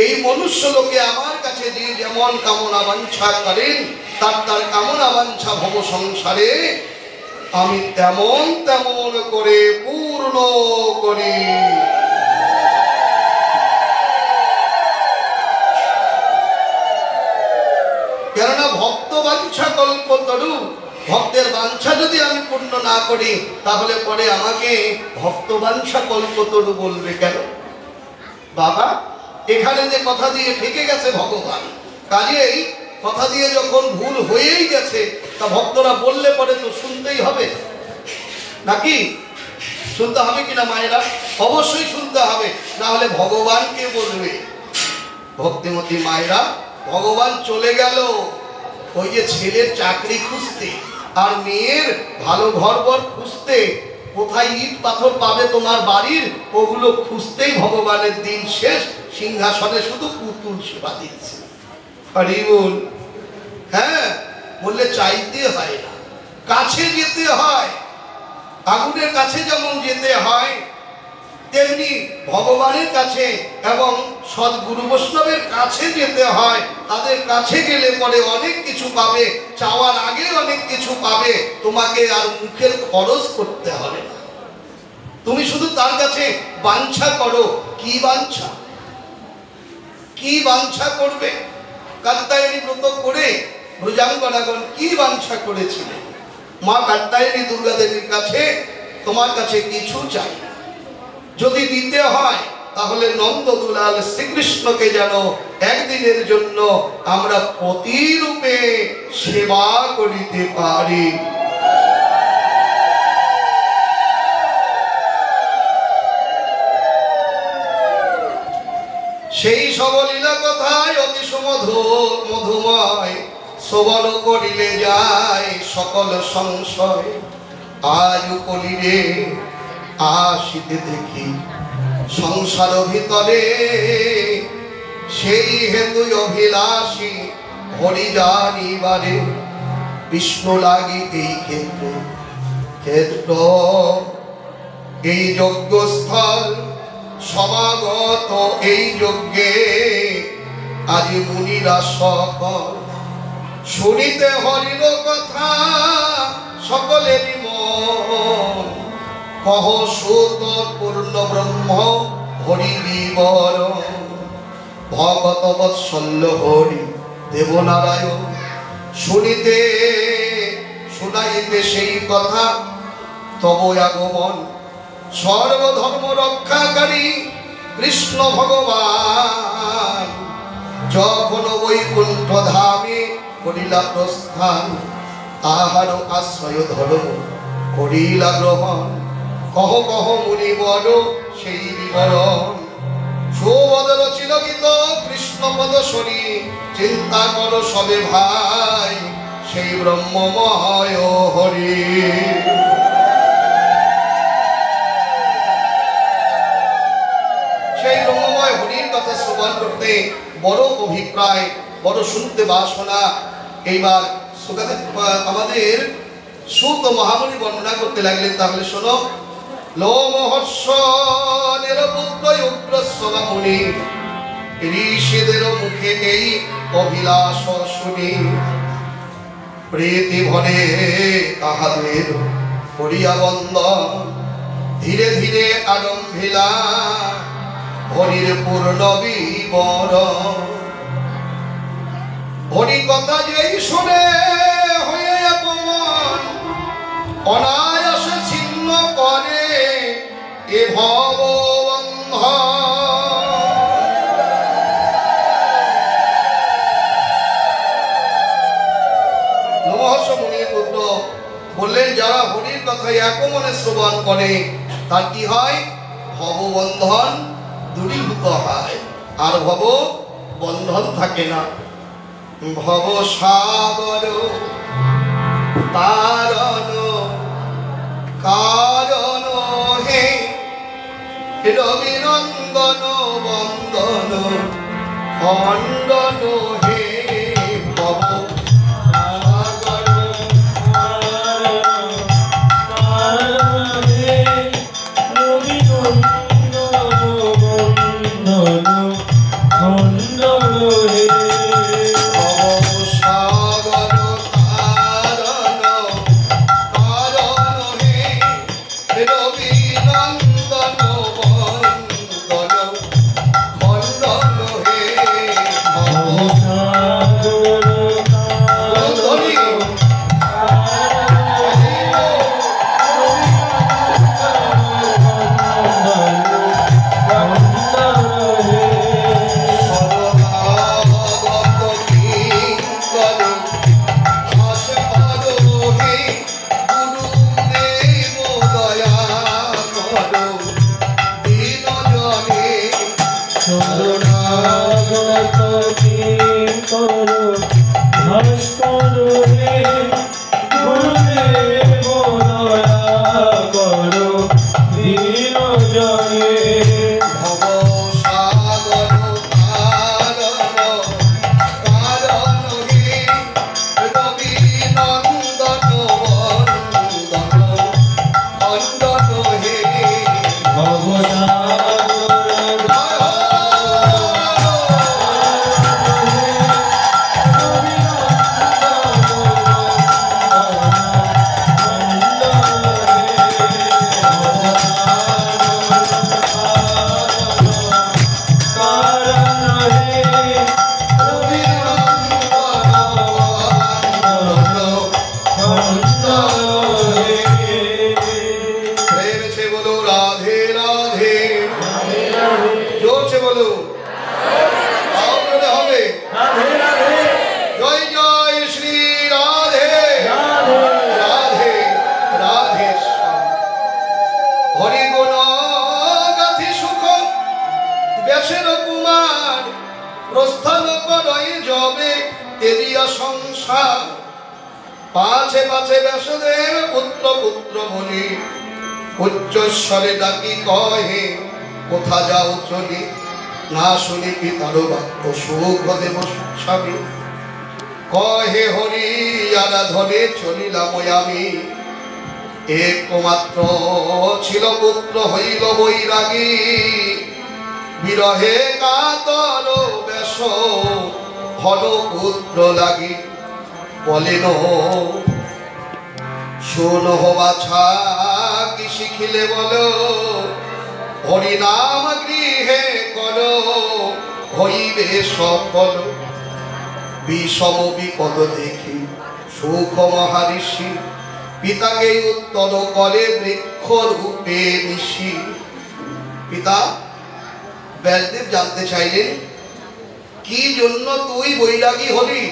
এই মনুষ্য লোকে আমার কাছে যে যেমন কামনা বাঞ্ছা করেন, তার তার কামনা বাঞ্ছা ভব সংসারে আমি তেমন তেমন করে পূর্ণ করি। কেননা ভক্ত বাঞ্ছা কল্পতরু, ভক্তের বাঞ্ছা যদি আমি পূর্ণ না করি, তাহলে পরে আমাকে ভক্ত বাঞ্ছা কল্পতরু বলবে কেন? বাবা এখানে যে কথা দিয়ে ঠেকে গেছে ভগবান, কাজেই কথা দিয়ে যখন ভুল হয়েই গেছে, তা ভক্তরা বললে পরে তো শুনতেই হবে নাকি? শুনতে হবে কিনা মায়েরা? অবশ্যই শুনতে হবে, না হলে ভগবানকে বলবে। ভক্তিমতী মায়েরা, ভগবান চলে গেল ওই যে ছেলের চাকরি খুঁজতে আর মেয়ের ভালো ঘরবর খুঁজতে। কোথায় ইট পাথর পাবে তোমার বাড়ির, ওগুলো খুঁজতেই ভগবানের দিন শেষ। সিংহাসনে শুধু পুতুল সেবা দিচ্ছে। হরি বল। হ্যাঁ, বললে চাইতে হয় না, কাছে যেতে হয়। আগুনের কাছে যেমন যেতে হয়, তেমনি ভগবানের কাছে এবং সদ্গুরু বৈষ্ণবের কাছে যেতে হয়। তাদের কাছে গেলে পরে অনেক কিছু পাবে, চাওয়ার আগে অনেক কিছু পাবে। তোমাকে আর মুখের খরচ করতে হবে না। তুমি শুধু তার কাছে বাঞ্ছা করো। কি বাঞ্ছা? কি বাঞ্ছা করবে? কাত্যায়নী ব্রত করে ভুজাঙ্গনাগণ কি বাঞ্ছা করেছিলেন? মা কাত্যায়নী দুর্গা দেবীর কাছে, তোমার কাছে কিছু চাই না। যদি দিতে হয় তাহলে নন্দ দুলাল শ্রীকৃষ্ণকে যেন একদিনের জন্য আমরা প্রতিরূপে সেবা করিতে পারি। সেই সবলীলা কথায় অতি মধুময় শ্রবণ করিলে যায় সকল সংশয়। আজ কলিরে আসিতে দেখি সংসার ভিতরে, সেই হেতু অভিলাষী হরি জানিবারে। বিষ্ণু লাগি এই ক্ষেত্র এই যজ্ঞস্থল, সমাগত এই যজ্ঞে আজ মুনিরা সকল। শুনিতে হরির কথা সকলেরই মন, কহ সুত পূর্ণ ব্রহ্ম হরি বিবরণ। ভগত বৎসল্য হরি দেবনারায়ণ, শুনিতে শুনাইতে সেই কথা তব আগমন। সর্বধর্ম রক্ষাকারী কৃষ্ণ ভগবান, যখন বৈকুণ্ঠ ধামে করিলা প্রস্থান। তাহার আশ্রয় ধর্ম করিলা গ্রহণ, কহ কহ মুনি বড় সেই বিবরণ। সুবদল ছিল গীত কৃষ্ণ পদশরী, চিন্তা করো সবে ভাই সেই ব্রহ্মময় হরি। সেই ব্রহ্মময় হরির কথা শ্রবণ করতে বড় অভিপ্রায়, বড় শুনতে বাসনা। এইবার আমাদের সুত মহামুনি বর্ণনা করতে লাগলেন। তাহলে শোনো, লোমহর্ষণের পুত্র উগ্রশ্রবা মুনি, ঋষিদের মুখে এই অভিলাষ শুনি। প্রীতি ভরে তাহাদের করিয়া বন্দন, ধীরে ধীরে আরম্ভিলা হরির পূর্ণ বিবরণ। হরি কথা যেই শুনে হয়ে অপমান, অনায়াসে ছিন্ন করে এ ভববন্ধন। লোমহর্ষ মুনির পুত্র বললেন, যারা হরির কথা একমনে শ্রবণ করে তার কি হয়? ভববন্ধন দূরীভূত হয়, আর ভব বন্ধন থাকে না। ভব সাগর তারণ কারণ হে, রবিনন্দন বন্দন খণ্ডন হে। ভব করো ভাস্কর হে গুরুদেব দয়া করো দীন জয়ে ভব সাগর কারণ হে রবি নন্দন অন্দন হে সংসার পাছে পাছে ব্যাসদেব পুত্র পুত্র বলি উচ্চস্বরে ডাকি কহে কোথা যাও চলি না শুনি পিতার বাক্য সুখ দেব স্বামী কহে হরি আরাধনে চলিলাম আমি একমাত্র ছিল পুত্র হইল বৈরাগী বিরহে কাতর বেশ হল পুত্র লাগি বলেন শোন বাছা কি শিখিলে বলো হরিনাম গৃহে কর হইবে সফল বিষম বিপদ দেখি সুখ মহারিষি পিতাকে উত্তর করে বৃক্ষ রূপে নিশি পিতা ব্যাসদেব জানতে চাইলেন কি জন্য তুই বৈরাগী হলি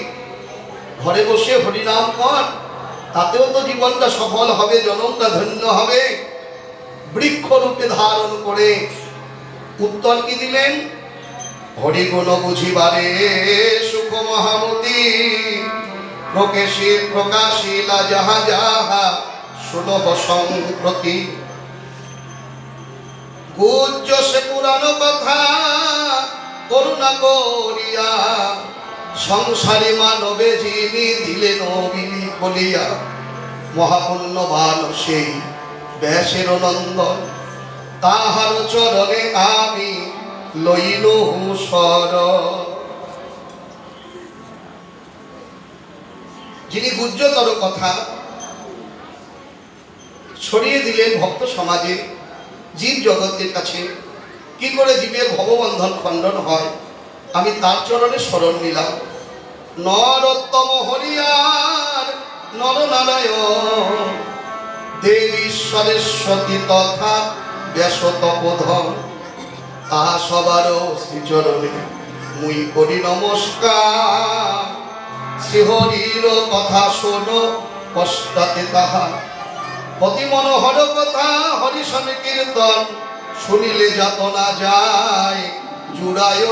ঘরে বসে হরিনাম কর তাতেও তো জীবনটা সফল হবে জনমটা ধন্য হবে বৃক্ষ রূপে ধারণ করে উত্তর কি দিলেন হরিগুণ বুঝিবারে সুখ মহামতি প্রকাশী প্রকাশিলা যাহা যাহা সুলভ সম্প্রতি গুজ্জ সে পুরাণ কথা করুণা করিয়া সংসারে মানবে যিনি দিলেন অবিনি বলিয়া মহাপুণ্যবান সেই ব্যাসের নন্দন তাহার চরণে আমি লইল শরণ যিনি গুজ্জতর কথা ছড়িয়ে দিলেন ভক্ত সমাজে জীব জগতের কাছে কি করে জীবের ভববন্ধন খণ্ডন হয় আমি তার চরণে শরণ নিলাম নরোত্তম হরিয়ার নরনারায়ণ দেবীশ্বরেশ্বতী তথা ব্যাস তপোধন তাহা সবারও শ্রীচরণে মুই করি নমস্কার শ্রীহরির কথা শোনো পশ্চাতে তাহা অতি মনোহর কথা হরিশন কীর্তন শুনিলে যাতনা যায় জুড়ায়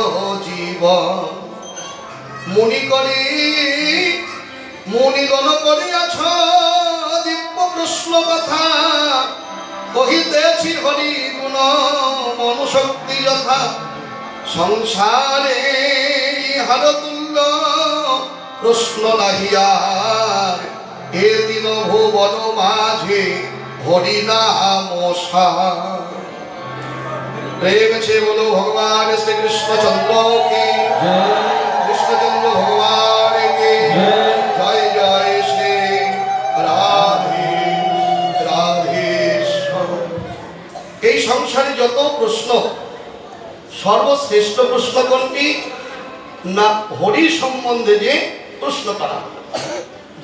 জীবন মুনিগণ করিয়াছ দিব্য প্রশ্ন কথা কহিতেছি হরি গুণ মনুশক্তি যথা সংসারে হার তুল্য প্রশ্ন নাহিয়ার এ দিন ভুবন মাঝে হরিনাম সার প্রেম से बोलो भगवान श्री कृष्णचंद्र की कृष्णचंद्र भगवान की जय जय श्री राधे राधेश्वर এই সংসারে যত প্রশ্ন সর্বশ্রেষ্ঠ প্রশ্ন কোনটি না হরি সম্বন্ধে যে প্রশ্ন করা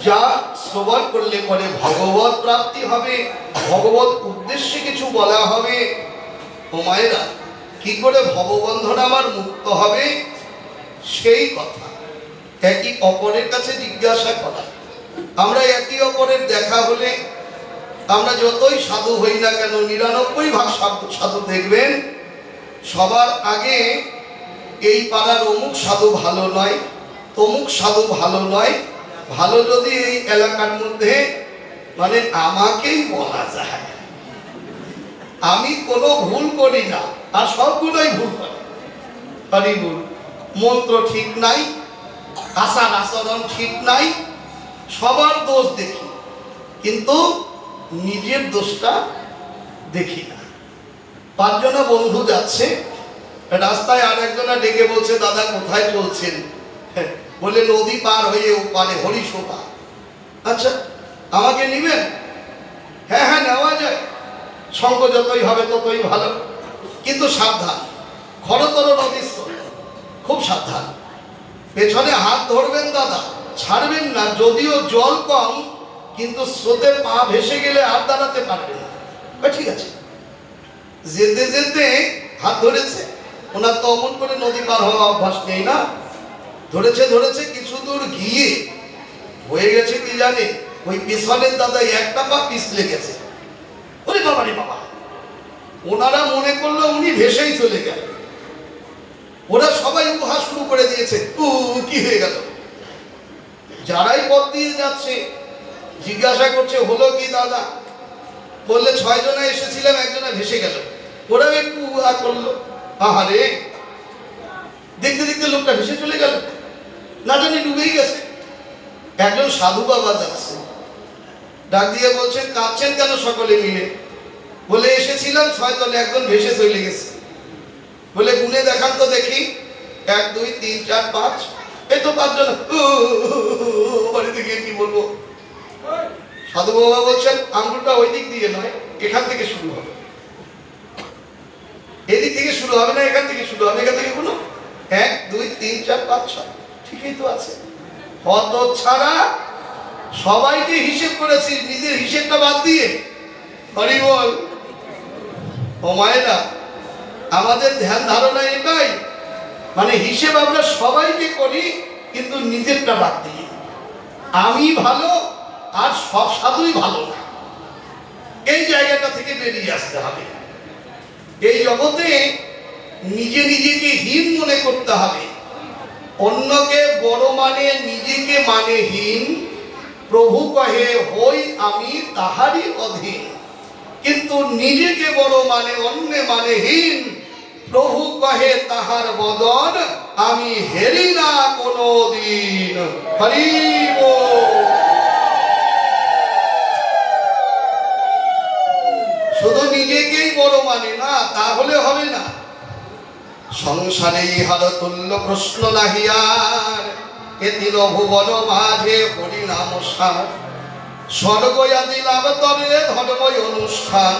যা শ্রবণ করলে পরে ভগবত প্রাপ্তি হবে ভগবত উদ্দেশ্যে কিছু বলা হবে ও মায়েরা কি করে ভববন্ধন আমার মুক্ত হবে সেই কথা একই অপরের কাছে জিজ্ঞাসা করা আমরা একই অপরের দেখা হলে আমরা যতই সাধু হই না কেন 99 সাধু দেখবেন সবার আগে এই পাড়ার অমুক সাধু ভালো নয় তমুক সাধু ভালো নয়, ভালো যদি এই এলাকার মধ্যে মানে আমাকেই বলা যায়। আমি কোনো ভুল করি না, আর সবগুলোই ভুল করি। হরি বল। মন্ত্র ঠিক নাই, আচার আচরণ ঠিক নাই, সবার দোষ দেখি, কিন্তু নিজের দোষটা দেখি না। 5 জন বন্ধু যাচ্ছে রাস্তায়, আর একজনা ডেকে বলছে, দাদা কোথায় চলছেন? বলে নদী পার হয়ে ওপারে হরিশোভা। আচ্ছা, আমাকে নিবেন? হ্যাঁ হ্যাঁ, নেওয়া যায়, সঙ্গ যতই হবে ততই ভালো, কিন্তু সাবধান, খরতর নদীর স্রোত, খুব সাবধান। পেছনে হাত ধরবেন দাদা, ছাড়বেন না, যদিও জল কম, কিন্তু স্রোতে পা ভেসে গেলে আর দাঁড়াতে পারবেন না। ঠিক আছে। যেতে যেতে হাত ধরেছে, ওনার তো অমন করে নদী পার হওয়া অভ্যাস নেই না, ধরেছে ধরেছে, কিছু দূর গিয়ে হয়ে গেছে কি জানে, ওই পিছনের দাদা একটা পা পিছলে গেছে। ওরে বাবা রে বাবা, ওনারা মনে করলো উনি ভেসেই চলে গেল। ওরা সবাই উহা শুরু করে দিয়েছে, কি হয়ে গেল? যারাই পথ দিয়ে যাচ্ছে জিজ্ঞাসা করছে, হলো কি দাদা? বললে 6 জনে এসেছিলাম, একজনে ভেসে গেল। ওরা একটু উহা করলো, আহারে, দেখতে দেখতে লোকটা ভেসে চলে গেল, না জানি ডুবেই গেছে। একজন সাধু বাবা যাচ্ছে, ডাক দিয়ে বলছেন, কাঁদছেন কেন সকলে মিলে? বলে এসেছিলাম 6 জনে, একজন ভেসে চলে গেছে। বলে গুনে দেখান তো দেখি, 1 2 3 4 5, এই তো 5 জন। বাড়িতে গিয়ে কি বলবো? সাধু বাবা বলছেন, আঙ্গুলটা ওই দিক দিয়ে নয়, এখান থেকে শুরু হবে। এদিক থেকে শুরু হবে না, এখান থেকে শুরু হবে। এখান থেকে কোনো 1 2 3 4 5 6, ঠিকই তো আছে। হত ছাড়া সবাইকে হিসেব করেছি, নিজের হিসেবটা বাদ দিয়ে। হরি বল। ও মায়েরা, আমাদের ধ্যান ধারণা এটাই, মানে হিসেব আমরা সবাইকে করি, কিন্তু নিজেরটা বাদ দিয়ে। আমি ভালো আর সব সাধুই ভালো না, এই জায়গাটা থেকে বেরিয়ে আসতে হবে। এই জগতে নিজে নিজেকে হীন মনে করতে হবে। অন্যকে বড় মানে নিজেকে মানে হীন। প্রভু কহে, হই আমি তাহারই অধীন। কিন্তু নিজেকে বড় মানে অন্যে মানে হীন। প্রভু কহে, তাহার বদন আমি হেরি না কোনো দিন। হরি বল। শুধু নিজেকেই বড় মানে না, তাহলে হবে না। সংসারে ইহার তুল্য প্রশ্ন নাহিয়ার, এ তিন ভুবন মাঝে হরিনাম সার। স্বর্গ আদি লাভ তরে ধর্মই অনুষ্ঠান,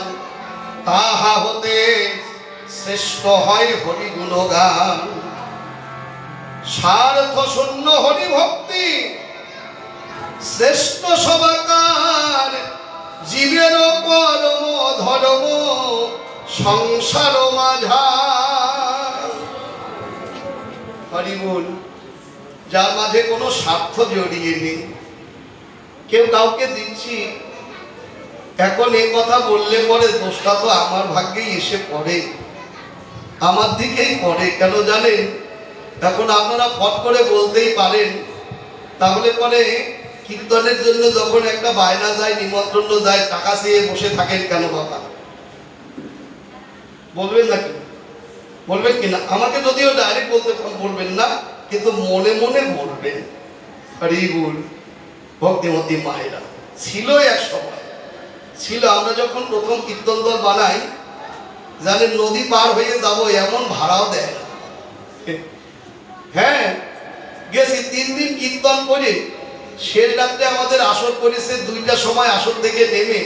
তাহা হতে শ্রেষ্ঠ হয় হরি গুণগান। স্বার্থ শূন্য হরি ভক্তি শ্রেষ্ঠ সবাকার। জীবের পরম ধর্ম সংসার মাঝার। হরি বল। যার মাঝে কোনো স্বার্থ জড়িয়ে নেই, কেউ কাউকে দিচ্ছি, এখন এই কথা বললে পরে দোষটা তো আমার ভাগ্যেই এসে পড়ে, আমার দিকেই পড়ে। কেন জানেন? এখন আপনারা ফট করে বলতেই পারেন, তাহলে পরে কীর্তনের জন্য যখন একটা বায়না যায়, নিমন্ত্রণ যায়, টাকা চেয়ে বসে থাকেন কেন বাবা? বলবেন না কেন? বলবেন কিনা? আমাকে যদিও ডাইরেক্ট বলতে বলবেন না, কিন্তু মনে মনে বলবেন। হরি বল। ভক্তিমতী মায়েরা ছিল, এক সময় ছিল। আমরা যখন প্রথম কীর্তন দল বানাই, জানেন নদী পার হয়ে যাব এমন ভাড়াও দেয় না। হ্যাঁ, গেছি 3 দিন কীর্তন করে, শেষ রাত্রে আমাদের আসর করেছে 2টার সময়। আসর থেকে নেমে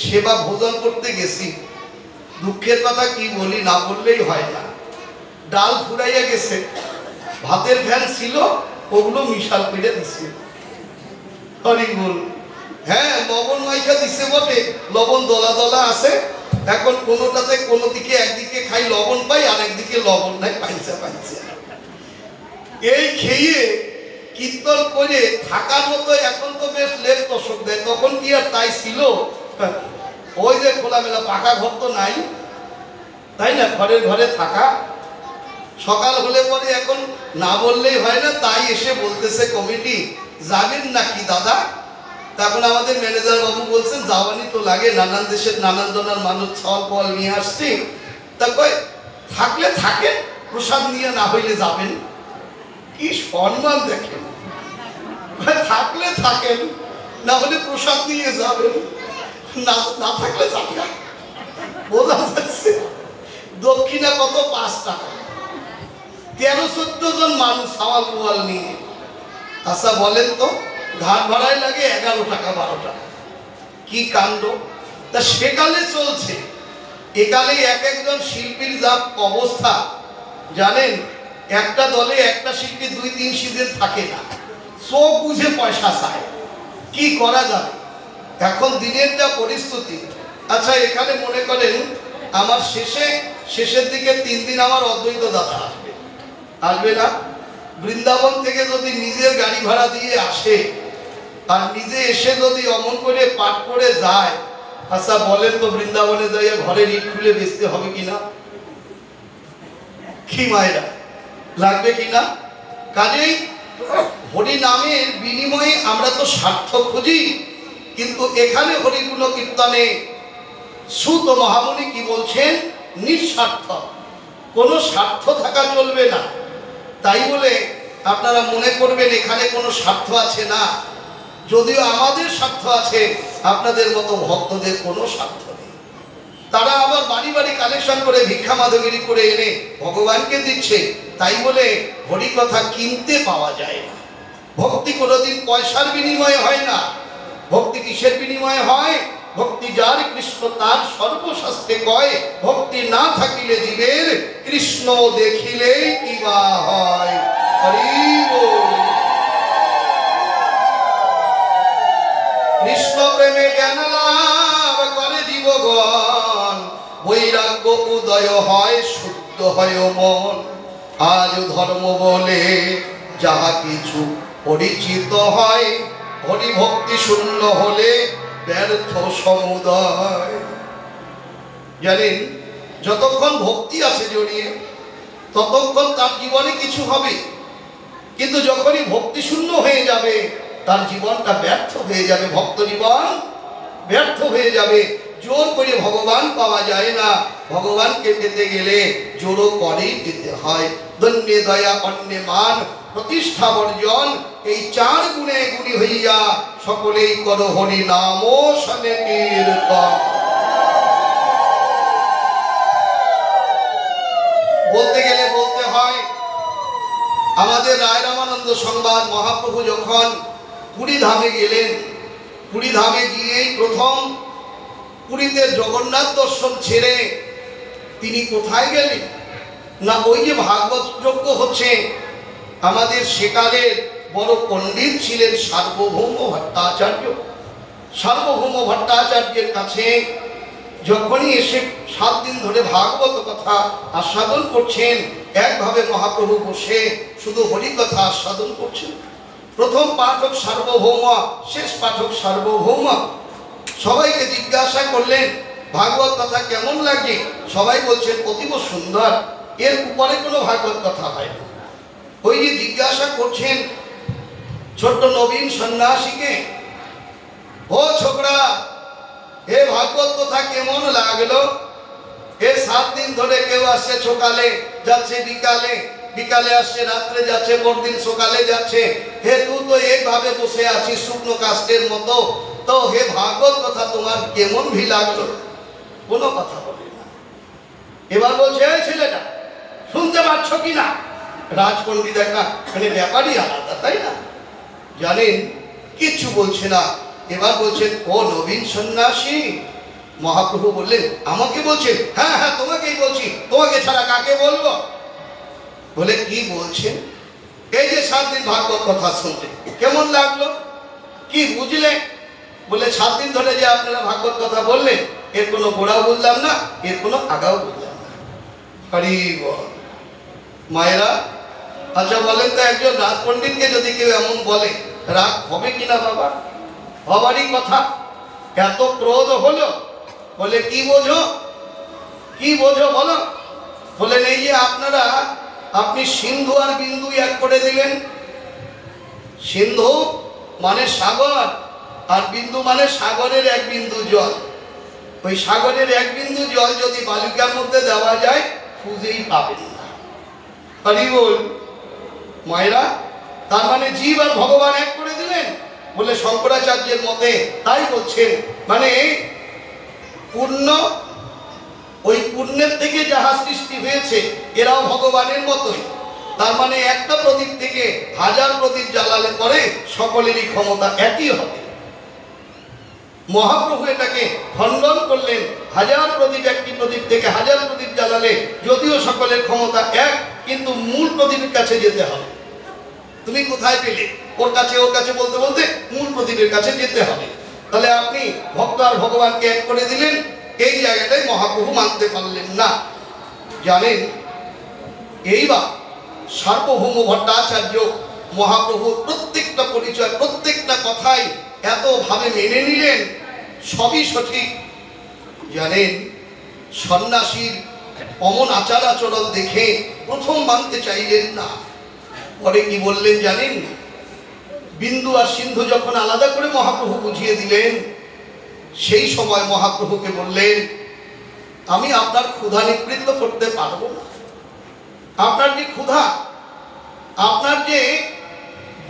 সেবা ভোজন করতে গেছি। দুঃখের কথা কি বলি, না বললেই হয় না। ডাল ফুরাইয়া গেছে, ভাতের ফ্যান ছিল, ওগুলো মিশাল করে দিচ্ছে। হরি বল। হ্যাঁ, লবণ মাইখা দিচ্ছে বটে, লবণ দলা দলা আছে। এখন কোনোটাতে কোনো দিকে একদিকে খাই লবণ পাই, আর একদিকে লবণ নাই, পাইছে পাইছে। এই খেয়ে কীর্তন করে থাকার মতো এখন তো বেশ লেট দশক দেয়, তখন কি আর তাই ছিল? ওই যে খোলামেলা পাকা ঘর তো নাই, তাই না? ঘরে ঘরে থাকা, সকাল হলে পরে এখন না বললেই হয় না, তাই এসে বলতেছে কমিটি যাবেন নাকি দাদা। তখন আমাদের ম্যানেজার বাবু বলছেন যাওয়ানি তো লাগে, নানান দেশের নানান জনের মানুষ ছল ফল নিয়ে আসছি, তা কয় থাকলে থাকেন, প্রসাদ নিয়ে না হইলে যাবেন। কি সম্মান দেখেন, থাকলে থাকেন না হলে প্রসাদ নিয়ে যাবেন, না না থাকলে যাবেন। বোঝা যাচ্ছে দক্ষিণা কত? 5 টাকা। 13-14 জন মানুষ সাওয়াল পোয়াল নিয়ে। আচ্ছা বলেন তো, ঘাট ভাড়ায় লাগে 11 টাকা 12 টাকা। কি কাণ্ড! তা সেকালে চলছে, একালে এক একজন শিল্পীর যা অবস্থা জানেন, একটা দলে একটা শিল্পী 2-3 সিজন থাকে না, চোখ বুঝে পয়সা চায়। কি করা যাবে এখন দিনের যা পরিস্থিতি। আচ্ছা এখানে মনে করেন আমার শেষের দিকে 3 দিন আমার অদ্বৈত দাদা আসবে না? বৃন্দাবন থেকে যদি নিজের গাড়ি ভাড়া দিয়ে আসে আর নিজে এসে যদি অমন করে পাঠ করে যায়, আচ্ছা বলেন তো বৃন্দাবনে যাইয়া ঘরে ইট খুলে বেচতে হবে কিনা? কি মায়েরা, লাগবে কিনা? কাজেই হরি নামের বিনিময়ে আমরা তো স্বার্থ খুঁজি, কিন্তু এখানে হরিগুণ কীর্তনে সুত মহামুনি কি বলছেন? নিঃস্বার্থ, কোনো স্বার্থ থাকা চলবে না। তাই বলে আপনারা মনে করবেন এখানে কোনো স্বার্থ আছে না, যদিও আমাদের স্বার্থ আছে, আপনাদের মতো ভক্তদের কোনো স্বার্থ নেই। তারা আবার বাড়ি বাড়ি কালেকশন করে ভিক্ষা মাধবগিরি করে এনে ভগবানকে দিচ্ছে, তাই বলে হরি কথা কিনতে পাওয়া যায় না। ভক্তি কোনোদিন পয়সার বিনিময়ে হয় না। ভক্তি কিসের বিনিময়ে হয়? ভক্তি যার কৃষ্ণ তার সর্বশাস্ত্রে কয়, ভক্তি না থাকিলে জীবের কৃষ্ণ দেখিলেই কিবা হয়। হরি বল। কৃষ্ণ প্রেমে জ্ঞান লাভ করে জীবগণ, বৈরাগ্য উদয় হয়, শুদ্ধ হয় মন। আজ ধর্ম বলে যাহা কিছু পরিচিত হয়, হরি ভক্তি শূন্য হলে ব্যর্থ সমুদয়। জানেন যতক্ষণ ভক্তি আছে জড়িয়ে ততক্ষণ তার জীবনে কিছু হবে, কিন্তু যখনই ভক্তি শূন্য হয়ে যাবে তার জীবনটা ব্যর্থ হয়ে যাবে, ভক্ত জীবন ব্যর্থ হয়ে যাবে। জোর করে ভগবান পাওয়া যায় না, ভগবানকে পেতে গেলে জোরও করেই পেতে হয়। দন্যে দয়া অন্যে মান প্রতিষ্ঠা বর্জন, এই 4 গুণে গুণী হইয়া সকলেই করো হরি নাম শনে কীর্তন। বলতে গেলে বলতে হয়, আমাদের রায় রামানন্দ সংবাদ মহাপ্রভু যখন পুরী ধামে গেলেন, পুরী ধামে গিয়েই প্রথম পুরীতে জগন্নাথ দর্শন ছেড়ে তিনি কোথায় গেলেন না, ওই যে ভাগবত যজ্ঞ হচ্ছে, আমাদের সেকালের বড় পণ্ডিত ছিলেন সার্বভৌম ভট্টাচার্য। সার্বভৌম ভট্টাচার্যের কাছে যখনই এসে 7 দিন ধরে ভাগবত কথা আস্বাদন করছেন, একভাবে মহাপ্রভু বসে শুধু হরি কথা আস্বাদন করছেন। প্রথম পাঠক সার্বভৌম, শেষ পাঠক সার্বভৌম। সবাইকে জিজ্ঞাসা করলেন ভাগবত কথা কেমন লাগে? সবাই বলছেন অতীব সুন্দর, এর উপরে কোনো ভাগবত কথা হয় না। ওই যে জিজ্ঞাসা করছেন ছোট্ট নবীন সন্ন্যাসীকে, ও ছোকরা এ ভাগবত কথা কেমন লাগলো? এ 7 দিন ধরে কেউ আসছে সকালে যাচ্ছে বিকালে, বিকালে আসছে রাত্রে যাচ্ছে, পরদিন সকালে যাচ্ছে, হে তুই তো এইভাবে বসে আছিস শুকনো কাষ্টের মতো, তো হে ভাগবত কথা তোমার কেমন ভি লাগলো? কোনো কথা বলে না। এবার বলছে এই ছেলেটা শুনতে পাচ্ছ কিনা? রাজপণ্ডিত একটা মানে ব্যাপারই আলাদা, তাই না? জানেন কিচ্ছু বলছে না। এবার বলছেন ও নবীন সন্ন্যাসী। মহাপ্রভু বললেন আমাকে বলছেন? হ্যাঁ হ্যাঁ তোমাকেই বলছি, তোমাকে ছাড়া কাকে বলবো? বলে কি বলছেন? এই যে 7 দিন ভাগবত কথা শুনলে কেমন লাগলো, কি বুঝলে? বলে 7 দিন ধরে যে আপনারা ভাগবত কথা বললেন, এর কোনো গোড়াও বুঝলাম না, এর কোনো আগাও বুঝলাম না। হরি বল। মায়েরা আচ্ছা বলেন তো, একজন রাজপণ্ডিতকে যদি কেউ এমন বলে রাগ হবে কিনা বাবা? হবারই কথা। এত ক্রোধ হলো। বলে কি বোঝো, কি বোঝো বলো? বলেন এই যে আপনারা আপনি সিন্ধু আর বিন্দু এক করে দিলেন। সিন্ধু মানে সাগর, আর বিন্দু মানে সাগরের এক বিন্দু জল। ওই সাগরের এক বিন্দু জল যদি বালিকার মধ্যে দেওয়া যায়, খুঁজেই পাবেন না। হরি বল মায়েরা, তার মানে জীব আর ভগবান এক করে দিলেন বলে শঙ্করাচার্যের মতে তাই বলছেন। মানে পূর্ণ, ওই পূর্ণের থেকে যাহা সৃষ্টি হয়েছে এরাও ভগবানের মতোই। তার মানে একটা প্রদীপ থেকে 1000 প্রদীপ জ্বালালে পরে সকলেরই ক্ষমতা একই হবে। মহাপ্রভু এটাকে খণ্ডন করলেন। 1000 প্রদীপ, একটি প্রদীপ থেকে 1000 প্রদীপ জ্বালালে যদিও সকলের ক্ষমতা এক, কিন্তু মূল প্রদীপের কাছে যেতে হবে। তুমি কোথায় পেলে? ওর কাছে বলতে বলতে মূল প্রদীপের কাছে যেতে হবে। তাহলে আপনি ভক্ত আর ভগবানকে এক করে দিলেন, এই জায়গাটায় মহাপ্রভু মানতে পারলেন না। জানেন, এইবার সার্বভৌম ভট্টাচার্য মহাপ্রভুর প্রত্যেকটা পরিচয়, প্রত্যেকটা কথাই এত ভাবে মেনে নিলেন, সবই সঠিক। জানেন, সন্ন্যাসীর অমন আচার আচরণ দেখে প্রথম মানতে চাইলেন না। পরে কি বললেন জানেন? বিন্দু আর সিন্ধু যখন আলাদা করে মহাপ্রভু বুঝিয়ে দিলেন, সেই সময় মহাপ্রভুকে বললেন, আমি আপনার ক্ষুধা নিবৃত্ত করতে পারবো না। আপনার যে ক্ষুধা, আপনার যে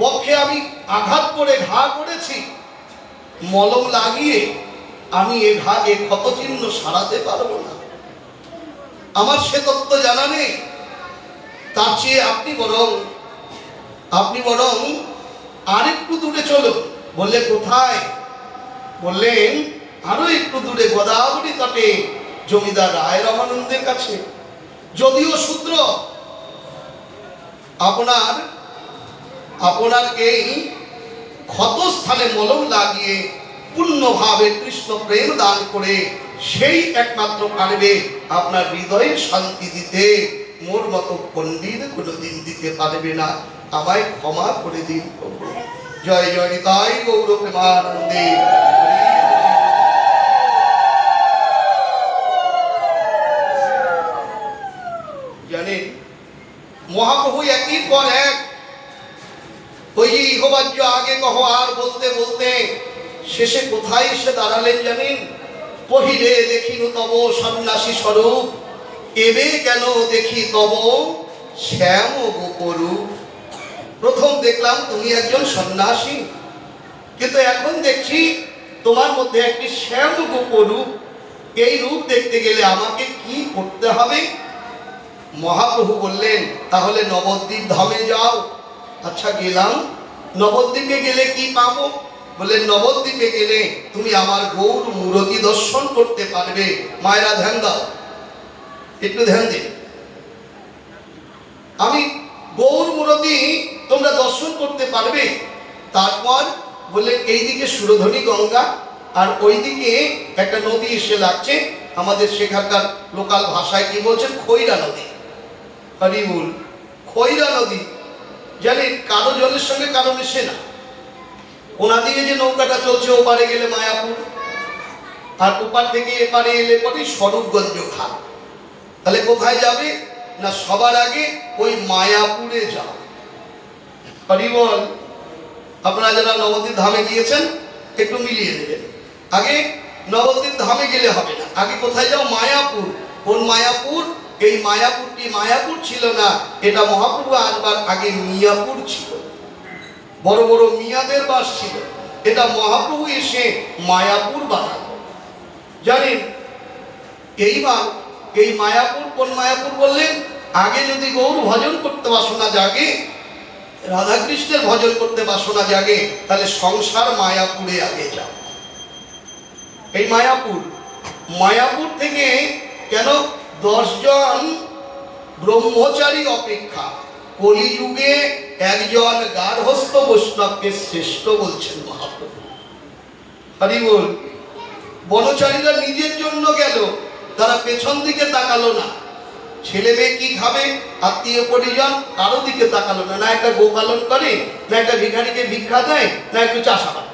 বক্ষে আমি আঘাত করে ঘা করেছি, মলম লাগিয়ে আমি এ ক্ষত চিহ্ন সারাতে পারবো না। আমার সে তত্ত্ব জানা নেই। তার চেয়ে আপনি বরং আরেকটু দূরে চলো। বললে কোথায়? বললেন আরো একটু দূরে, গোদাবরী তটে জমিদার রায় রামানন্দের কাছে। যদিও শূদ্র, আপনার এই ক্ষত স্থানে মলম লাগিয়ে পূর্ণভাবে কৃষ্ণ প্রেম দান করে সেই একমাত্র পারবে আপনার হৃদয়ে শান্তি দিতে। মোর মতো পণ্ডিত কোনোদিন দিতে পারবে না। আমায় ক্ষমা করে দিন প্রভু। জয় জয় নিতাই গৌর প্রেমানন্দে। জানেন, মহাপ্রভু একের পর এক ওই ইহবাজ্য আগে কহ আর বলতে বলতে শেষে কোথায় এসে দাঁড়ালেন জানেন? পহিলে দেখিনু তব সন্ন্যাসী স্বরূপ, এবে কেন দেখি তব শ্যাম গোপরূপ। প্রথম দেখলাম তুমি একজন সন্ন্যাসী, কিন্তু এখন দেখছি তোমার মধ্যে একটি শ্যাম গোপরূপ। এই রূপ দেখতে গেলে আমাকে কি করতে হবে? মহাপ্রভু বললেন, তাহলে নবদ্বীপ ধামে যাও। আচ্ছা গেলাম, নবদ্বীপে গেলে কি পাবো? বললেন নবদ্বীপে গেলে তুমি আমার গৌর মূরতি দর্শন করতে পারবে। মায়েরা ধ্যান দাও, একটু ধ্যান দিন। আমি গৌর মূরতি তোমরা দর্শন করতে পারবে। তারপর বললেন এইদিকে সুরধনী গঙ্গা, আর ওইদিকে একটা নদী এসে লাগছে, আমাদের সেখানকার লোকাল ভাষায় কি বলছেন? খৈরা নদী। হরিবুল, খৈরা নদী। জানেন, কারো জলের সঙ্গে কারো মেশে না। ওনাদিকে যে নৌকাটা চলছে, ওপারে গেলে মায়াপুর, আর ওপার থেকে এপারে এলে পরে স্বরূপগঞ্জ ঘাট। তাহলে কোথায় যাবে না? সবার আগে ওই মায়াপুরে যাও। হরিবল, আপনারা যারা নবদ্বীপ ধামে গিয়েছেন একটু মিলিয়ে দেবেন। আগে নবদ্বীপ ধামে গেলে হবে না, আগে কোথায় যাও? মায়াপুর। কোন মায়াপুর? এই মায়াপুরটি মায়াপুর ছিল না, এটা মহাপ্রভু আসবার আগে মিয়াপুর ছিল। বড় বড় মিয়াদের বাস ছিল। এটা মহাপ্রভু এসে মায়াপুর বানাল। জানেন, এইবার এই মায়াপুর কোন মায়াপুর বললেন? আগে যদি গৌর ভজন করতে বাসনা জাগে, রাধাকৃষ্ণের ভজন করতে বাসনা জাগে, তাহলে সংসার মায়াপুরে আগে যাও। এই মায়াপুর থেকে কেন 10 জন ব্রহ্মচারী অপেক্ষা কলিযুগে একজন গার্হস্থ বৈষ্ণবকে শ্রেষ্ঠ বলছেন মহাপ্রভু। হরি বল। বনচারীরা নিজের জন্য গেল, তারা পেছন দিকে তাকালো না। ছেলে মেয়ে কি খাবে, আত্মীয় পরিজন কারো দিকে তাকালো না। না একটা গোপালন করে, না একটা ভিখারিকে ভিক্ষা দেয়, না একটু চাষাবাদ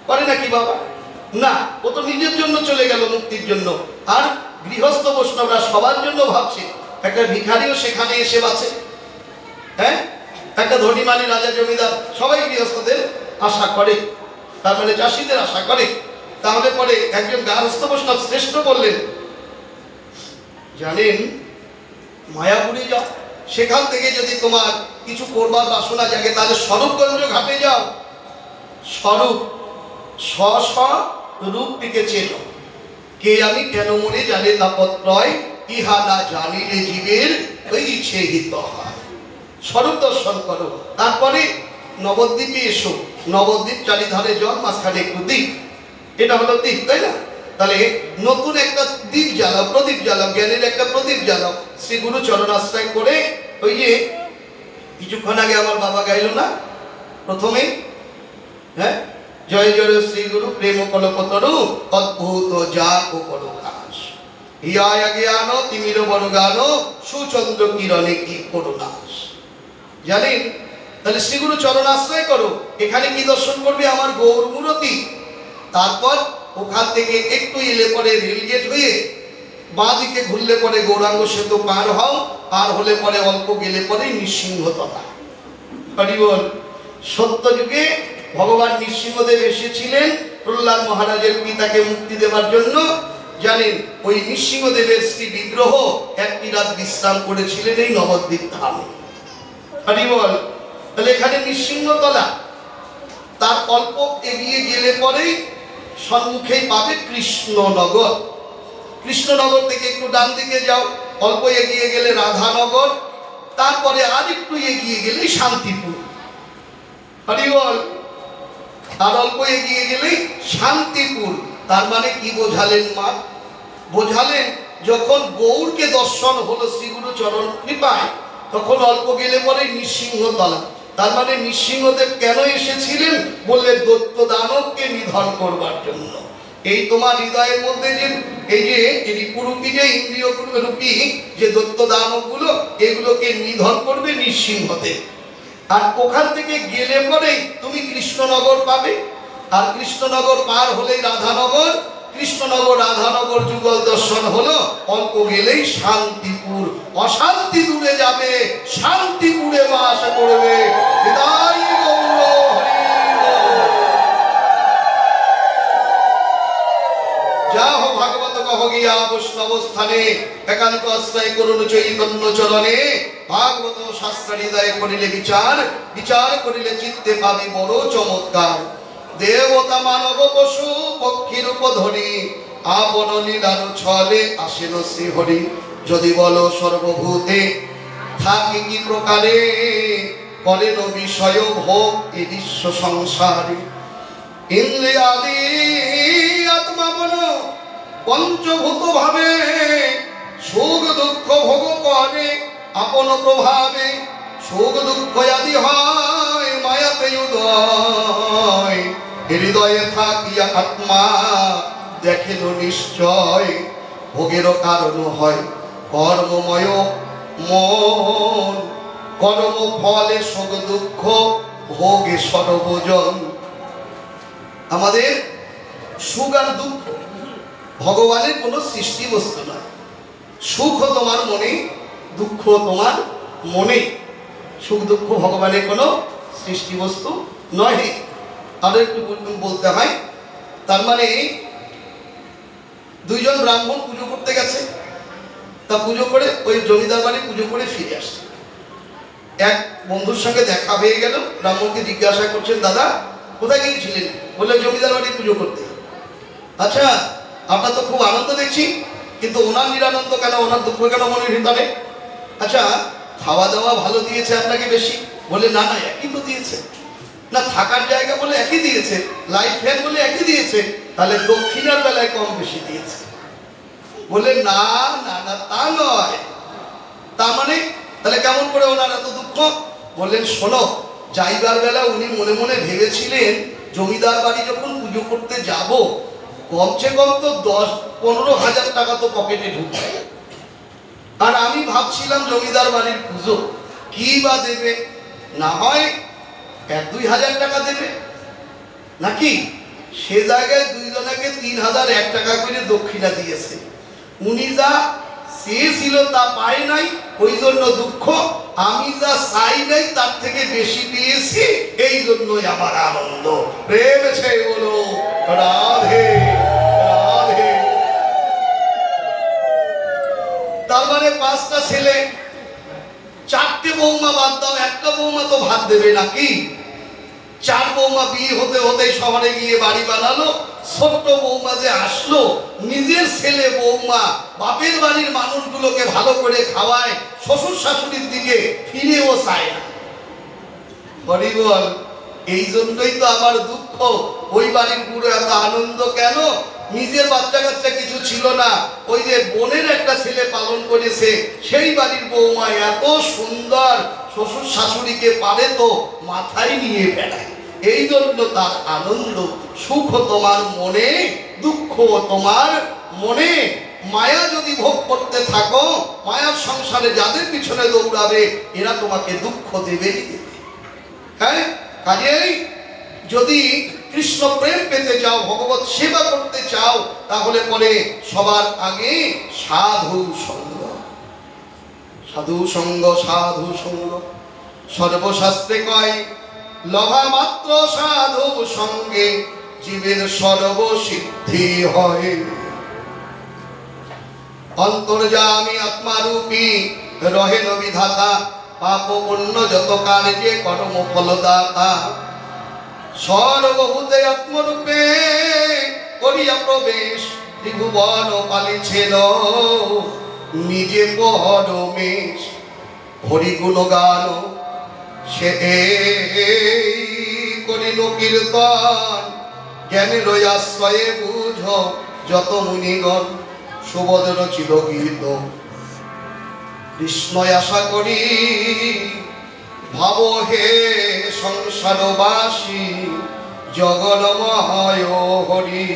করে নাকি বাবা? না, ও তো নিজের জন্য চলে গেল, মুক্তির জন্য। আর গৃহস্থ বৈষ্ণবরা সবার জন্য ভাবছে। একটা ভিখারিও সেখানে এসে বাঁচে, হ্যাঁ, একটা ধনীমানী রাজা জমিদার সবাই গৃহস্থদের আশা করে, তার মানে চাষিদের আশা করে। তাহলে পরে একজন গার্হস্থ্য বৈষ্ণব শ্রেষ্ঠ বললেন, জানেন মায়াপুরে যাও, সেখান থেকে যদি তোমার কিছু করবার বাসনা জাগে তাহলে স্বরূপগঞ্জ ঘাটে যাও, স্বরূপ স্বরূপটিকে চেনো। কে আমি কেন মরে জানে তাপত্রয়, ইহা না জানিলে জীবের ওই ইচ্ছে হিত হয়। স্বরূপ দর্শন করো, তারপরে নবদ্বীপে এসো। নবদ্বীপ চারিধারে জল, মাঝখানে একটু দ্বীপ, এটা হলো দ্বীপ, তাই না? তাহলে নতুন একটা দ্বীপ জ্বালাও, প্রদীপ জ্বালাও, জ্ঞানের একটা প্রদীপ জ্বালাও। শ্রী গুরু চরণাশ্রয় করে ওই যে কিছুক্ষণ আগে আমার বাবা গাইল না প্রথমে, হ্যাঁ, জয় জয় শ্রী গুরু প্রেম কলপতরু অদ্ভুত যা করো কাজ, হিয়ায় জ্ঞান তিমির বড় গান, সুচন্দ্র কিরণে কি করুণাস। জানেন, তাহলে শ্রী গুরু চরণাশ্রয় করো। এখানে কি দর্শন করবে? আমার গৌর মূরতি। তারপর ওখান থেকে একটু এলে পরে রেলগেট হয়ে বাঁ দিকে ঘুরলে পরে গৌরাঙ্গ সেতু পার হও, পার হলে পরে অল্প গেলে পরে নৃসিংহতলা। হরি বল। সত্যযুগে ভগবান নৃসিংহদেব এসেছিলেন প্রহ্লাদ মহারাজের পিতাকে মুক্তি দেওয়ার জন্য। জানেন, ওই নৃসিংহদেবের শ্রী বিগ্রহ একটি রাত বিশ্রাম করেছিলেন এই নবদ্বীপ ধামে। হরি বল। তাহলে এখানে নৃসিংহতলা। তার অল্প এগিয়ে গেলে পরেই সম্মুখেই পাবে কৃষ্ণনগর। কৃষ্ণনগর থেকে একটু ডান দিকে যাও, অল্প এগিয়ে গেলে রাধানগর, তারপরে আর একটু এগিয়ে গেলে শান্তিপুর। হরি বল। আর অল্প এগিয়ে গেলেই শান্তিপুর। তার মানে কি বোঝালেন মা? বোঝালেন যখন গৌরকে দর্শন হলো শ্রীগুরু চরণ কৃপায়, তখন অল্প গেলে পরে নৃসিংহতলা। তার মানে নৃসিংহদেব কেন এসেছিলেন? বললে দৈত্য দানবকে নিধন করবার জন্য। এই তোমার হৃদয়ের মধ্যে যে এই যে রিপুরূপী যে ইন্দ্রিয় রূপী যে দৈত্য দানবগুলো, এগুলোকে নিধন করবে নৃসিংহদেব। আর ওখান থেকে গেলে পরেই তুমি কৃষ্ণনগর পাবে। আর কৃষ্ণনগর পার হলেই রাধানগর, কৃষ্ণনগর রাধানগর যুগল দর্শন হলো, অল্প গেলেই শান্তিপুর। অশান্তি দূরে যাবে, শান্তিপুরে বাস করবে। হৃদয় গৌর হরি যা হো ভাগবত কহ গিয়া বৈষ্ণব স্থানে, একান্ত আশ্রয় করুন চৈতন্য চরণে। ভাগবত শাস্ত্র হৃদয়ে করিলে বিচার, বিচার করিলে চিত্তে পাবি বড় চমৎকার। দেবতা মানব পশু পক্ষী রূপ ধরি, আপন লীলার ছলে আসেন শ্রীহরি। যদি বলো সর্বভূতে থাকি কি প্রকারে, করেন বিষয় ভোগ এ বিশ্ব সংসারে। ইন্দ্রিয়াদি আত্মা মন পঞ্চভূত ভাবে, সুখ দুঃখ ভোগ করে আপন প্রভাবে। সুখ দুঃখ আদি হয় মায়াতে উদয়, হৃদয়ে থাকিয়া আত্মা দেখেন নিশ্চয়। ভোগেরও কারণ হয় কর্মময় মন, কর্ম ফলে সুখ দুঃখ ভোগে সর্বজন। আমাদের সুখ আর দুঃখ ভগবানের কোনো সৃষ্টি বস্তু নয়। সুখ তোমার মনে, দুঃখ তোমার মনে। সুখ দুঃখ ভগবানের কোনো সৃষ্টি বস্তু নয়। আরো একটু বলতে হয়। তার মানে দুইজন ব্রাহ্মণ পুজো করতে গেছে, তা পুজো করে ওই জমিদার বাড়ি পুজো করে ফিরে আসছে। এক বন্ধুর সঙ্গে দেখা হয়ে গেল, ব্রাহ্মণকে জিজ্ঞাসা করছেন, দাদা কোথায় গিয়েছিলেন? বললে জমিদার বাড়ি পুজো করতে। আচ্ছা, আপনার তো খুব আনন্দ দেখছি, কিন্তু ওনার নিরানন্দ কেন, ওনার দুঃখ কেন মনের ভিতরে? আচ্ছা, খাওয়া দাওয়া ভালো দিয়েছে আপনাকে বেশি? বলে না না, একই তো দিয়েছে। না, থাকার জায়গা বলে একই দিয়েছে, লাইট ফ্যান বলে একই দিয়েছে, তাহলে দক্ষিণার বেলায় কম বেশি দিয়েছে। বলে না না না, তা নয়। তার মানে তাহলে কেমন করে ওনার এত দুঃখ? বললেন শোনো, যাইবার বেলা উনি মনে মনে ভেবেছিলেন জমিদার বাড়ি যখন পুজো করতে যাব, কমসে কম তো 10-15 হাজার টাকা তো পকেটে ঢুকবে। আর আমি ভাবছিলাম জমিদার বাড়ির পুজো, কি বা দেবে, না হয় 1-2 হাজার টাকা দেবে নাকি। সে জায়গায় দুইজনকে 3001 টাকা করে দক্ষিণা দিয়েছে। উনি যা চেয়েছিল তা পায় নাই, ওই জন্য দুঃখ। আমি যা চাই নাই তার থেকে বেশি পেয়েছি, এই জন্যই আমার আনন্দ। প্রেম আছে বলো রাধে রাধে। তার মানে 5টা ছেলে, 4টে বৌমা বাদ দাও, একটা বৌমা তো ভাত দেবে নাকি? 4 বৌমা বিয়ে হতে হতে শহরে গিয়ে বাড়ি বানালো। ছোট্ট বৌমা যে আসলো, নিজের ছেলে বৌমা বাপের বাড়ির মানুষগুলোকে ভালো করে খাওয়ায়, শ্বশুর শাশুড়ির দিকে ফিরেও চায় না। বলি বল, এই জন্যই তো আমার দুঃখ। ওই বাড়ির পুরো এত আনন্দ কেন? নিজের বাচ্চা কাচ্চা কিছু ছিল না, ওই যে বোনের একটা ছেলে পালন করেছে, সেই বাড়ির বৌমা এত সুন্দর, শ্বশুর শাশুড়িকে পারে তো মাথায় নিয়ে বেড়ায়। এই জন্য তার আনন্দ। সুখ তোমার মনে, দুঃখ তোমার মনে। মায়া যদি ভোগ করতে থাকো, মায়ার সংসারে যাদের পিছনে দৌড়াবে, এরা তোমাকে দুঃখ দেবে। হ্যাঁ, কাজেই যদি কৃষ্ণ প্রেম পেতে চাও, ভগবত সেবা করতে চাও, তাহলে পরে সবার আগে সাধু সঙ্গ। সাধু সঙ্গ, সাধু সঙ্গ। সর্বশাস্ত্রে কয়, লভা মাত্র সাধু সঙ্গে জীবের সর্বসিদ্ধি হয়। অন্তর্যামী আত্মারূপী রহেন বিধাতা, পাপ পুণ্য যত কার্যে কর্ম ফলদাতা। সর্বভূতে আত্মরূপে করিয়া প্রবেশ, ত্রিভুবন পালিছেন নিজে পরমেশ। হরি গুণগান সে করিল কীর্তন, জ্ঞানের আশ্রয়ে বুঝ যত মুনিগণ। সুবোধন ছিল গীত কৃষ্ণ আশা করি, ভাব হে সংসারবাসী জগন্ময় হরি।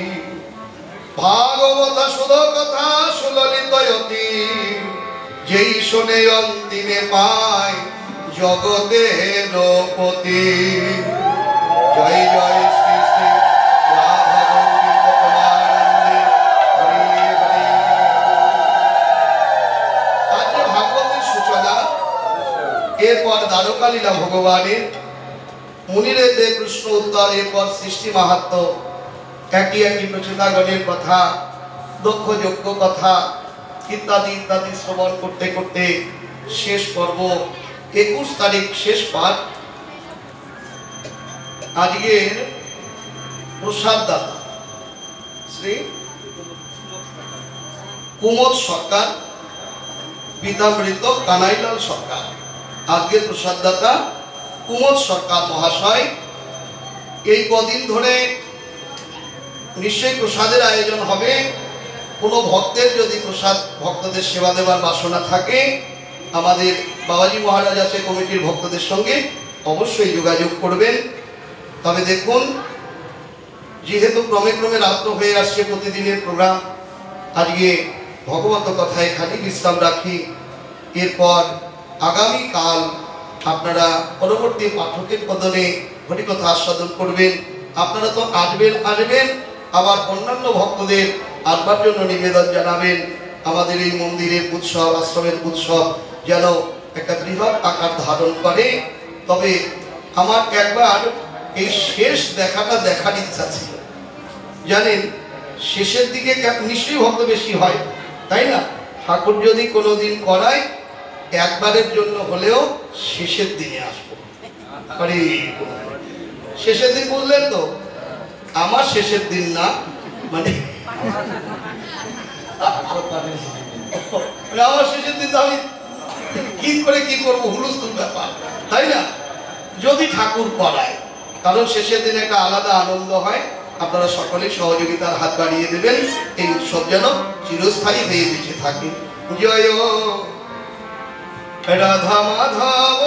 ভাগবত শুধ কথা সুললিত অতি, যেই শোনে অন্তিমে পায় জগতের পতি। জয় জয় শ্রী শ্রী রাধা গোবিন্দ প্রেমানন্দে হরি হরি। আজ ভাগবতের সূচনা, এরপর দ্বারকালীলা ভগবানের, মুনিরে দে কৃষ্ণ উত্তর, এরপর সৃষ্টি মাহাত্ম, একই একই প্রচেতাগণের কথা, দক্ষ যজ্ঞ কথা ইত্যাদি ইত্যাদি শ্রবণ করতে করতে শেষ পর্ব 21 তারিখ শেষ পাঠ। আজকের প্রসাদ দাতা শ্রী কুমোদ সরকার, পিতামৃত কানাইলাল সরকার। আজকের প্রসাদ দাতা কুমোদ সরকার মহাশয়। এই কদিন ধরে নিশ্চয়ই প্রসাদের আয়োজন হবে। কোনো ভক্তের যদি প্রসাদ, ভক্তদের সেবা দেওয়ার বাসনা থাকে, আমাদের বাবাজি মহারাজ আছে কমিটির ভক্তদের সঙ্গে অবশ্যই যোগাযোগ করবেন। তবে দেখুন, যেহেতু ক্রমে ক্রমে রাত্র হয়ে আসছে প্রতিদিনের প্রোগ্রাম, আজকে ভগবত কথায় খালি বিশ্রাম রাখি। এরপর আগামীকাল আপনারা পরবর্তী পাঠকের কদমে হরিকথা আস্বাদন করবেন। আপনারা তো আসবেন, আবার অন্যান্য ভক্তদের আসবার জন্য নিবেদন জানাবেন। আমাদের এই মন্দিরের উৎসব, আশ্রমের উৎসব যেন একটা বৃহৎ আকার ধারণ করে। তবে আমার একবার এই শেষ দেখার ইচ্ছা ছিল। জানেন, শেষের দিকে নিশ্চয়ই ভক্ত বেশি হয়, তাই না? ঠাকুর যদি কোনোদিন করায়, একবারের জন্য হলেও শেষের দিনে আসবো। আরে শেষের দিন বুঝলেন তো? আমার শেষের দিন না, মানে আমার শেষের দিন আমি কি করে কি করবো, হুলস্থুল ব্যাপার, তাই না? যদি ঠাকুর করায়, কারণ শেষের দিনে একটা আলাদা আনন্দ হয়। আপনারা সকলে সহযোগিতার হাত বাড়িয়ে দেবেন, এই উৎসব যেন চিরস্থায়ী হয়ে বেঁচে থাকে। জয় রাধা মাধব,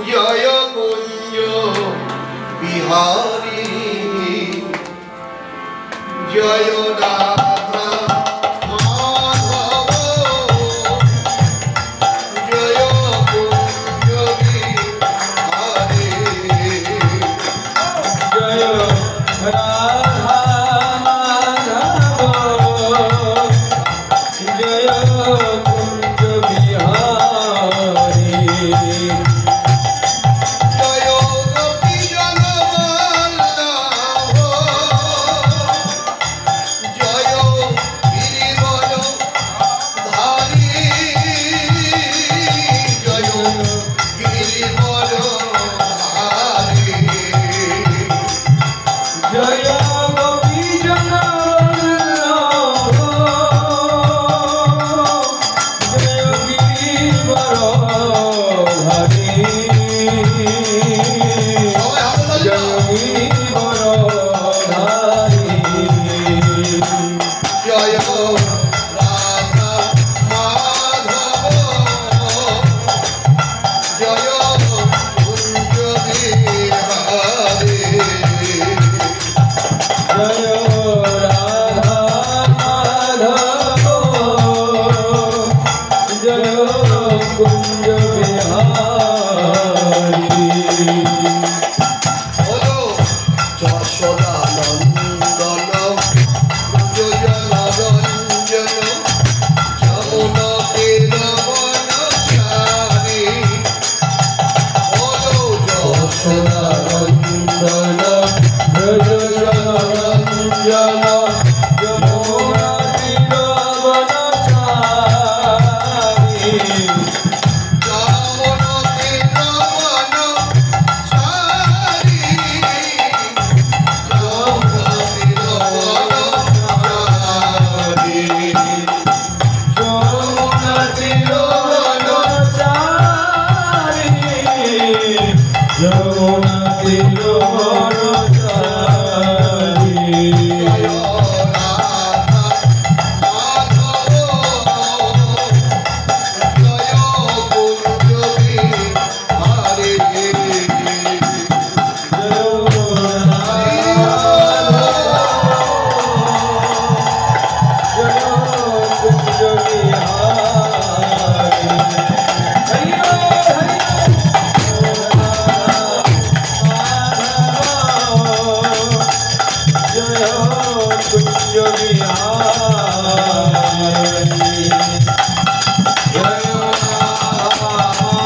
জয় কুঞ্জ বিহারী, জয় রাধা মাধব, জয় কুঞ্জ বিহারী, জয় রাধা মাধব, জয় কুঞ্জ বিহারী। হলো যশোদা নন্দন যোজন রঞ্জন যমুনাতে রমণচারী হলো যশোদা নন্দন রজজন রঞ্জন যমুনা তীরবনচারী যমুনাতে রমণচারী যমুনাতে রমণচারী যমুনা তীরবনচারী যমুনা তীরবনচারী জয় রাধা মাধব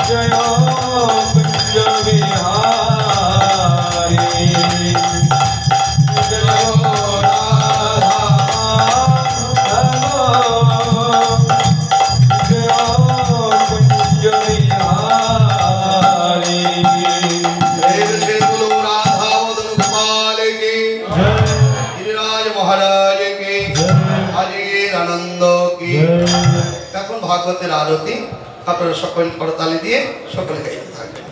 জয় গুরুদেবী হরে ভাগবতের আরতি আপনারা সকল করতালি দিয়ে সকলে গাইতে থাকবেন।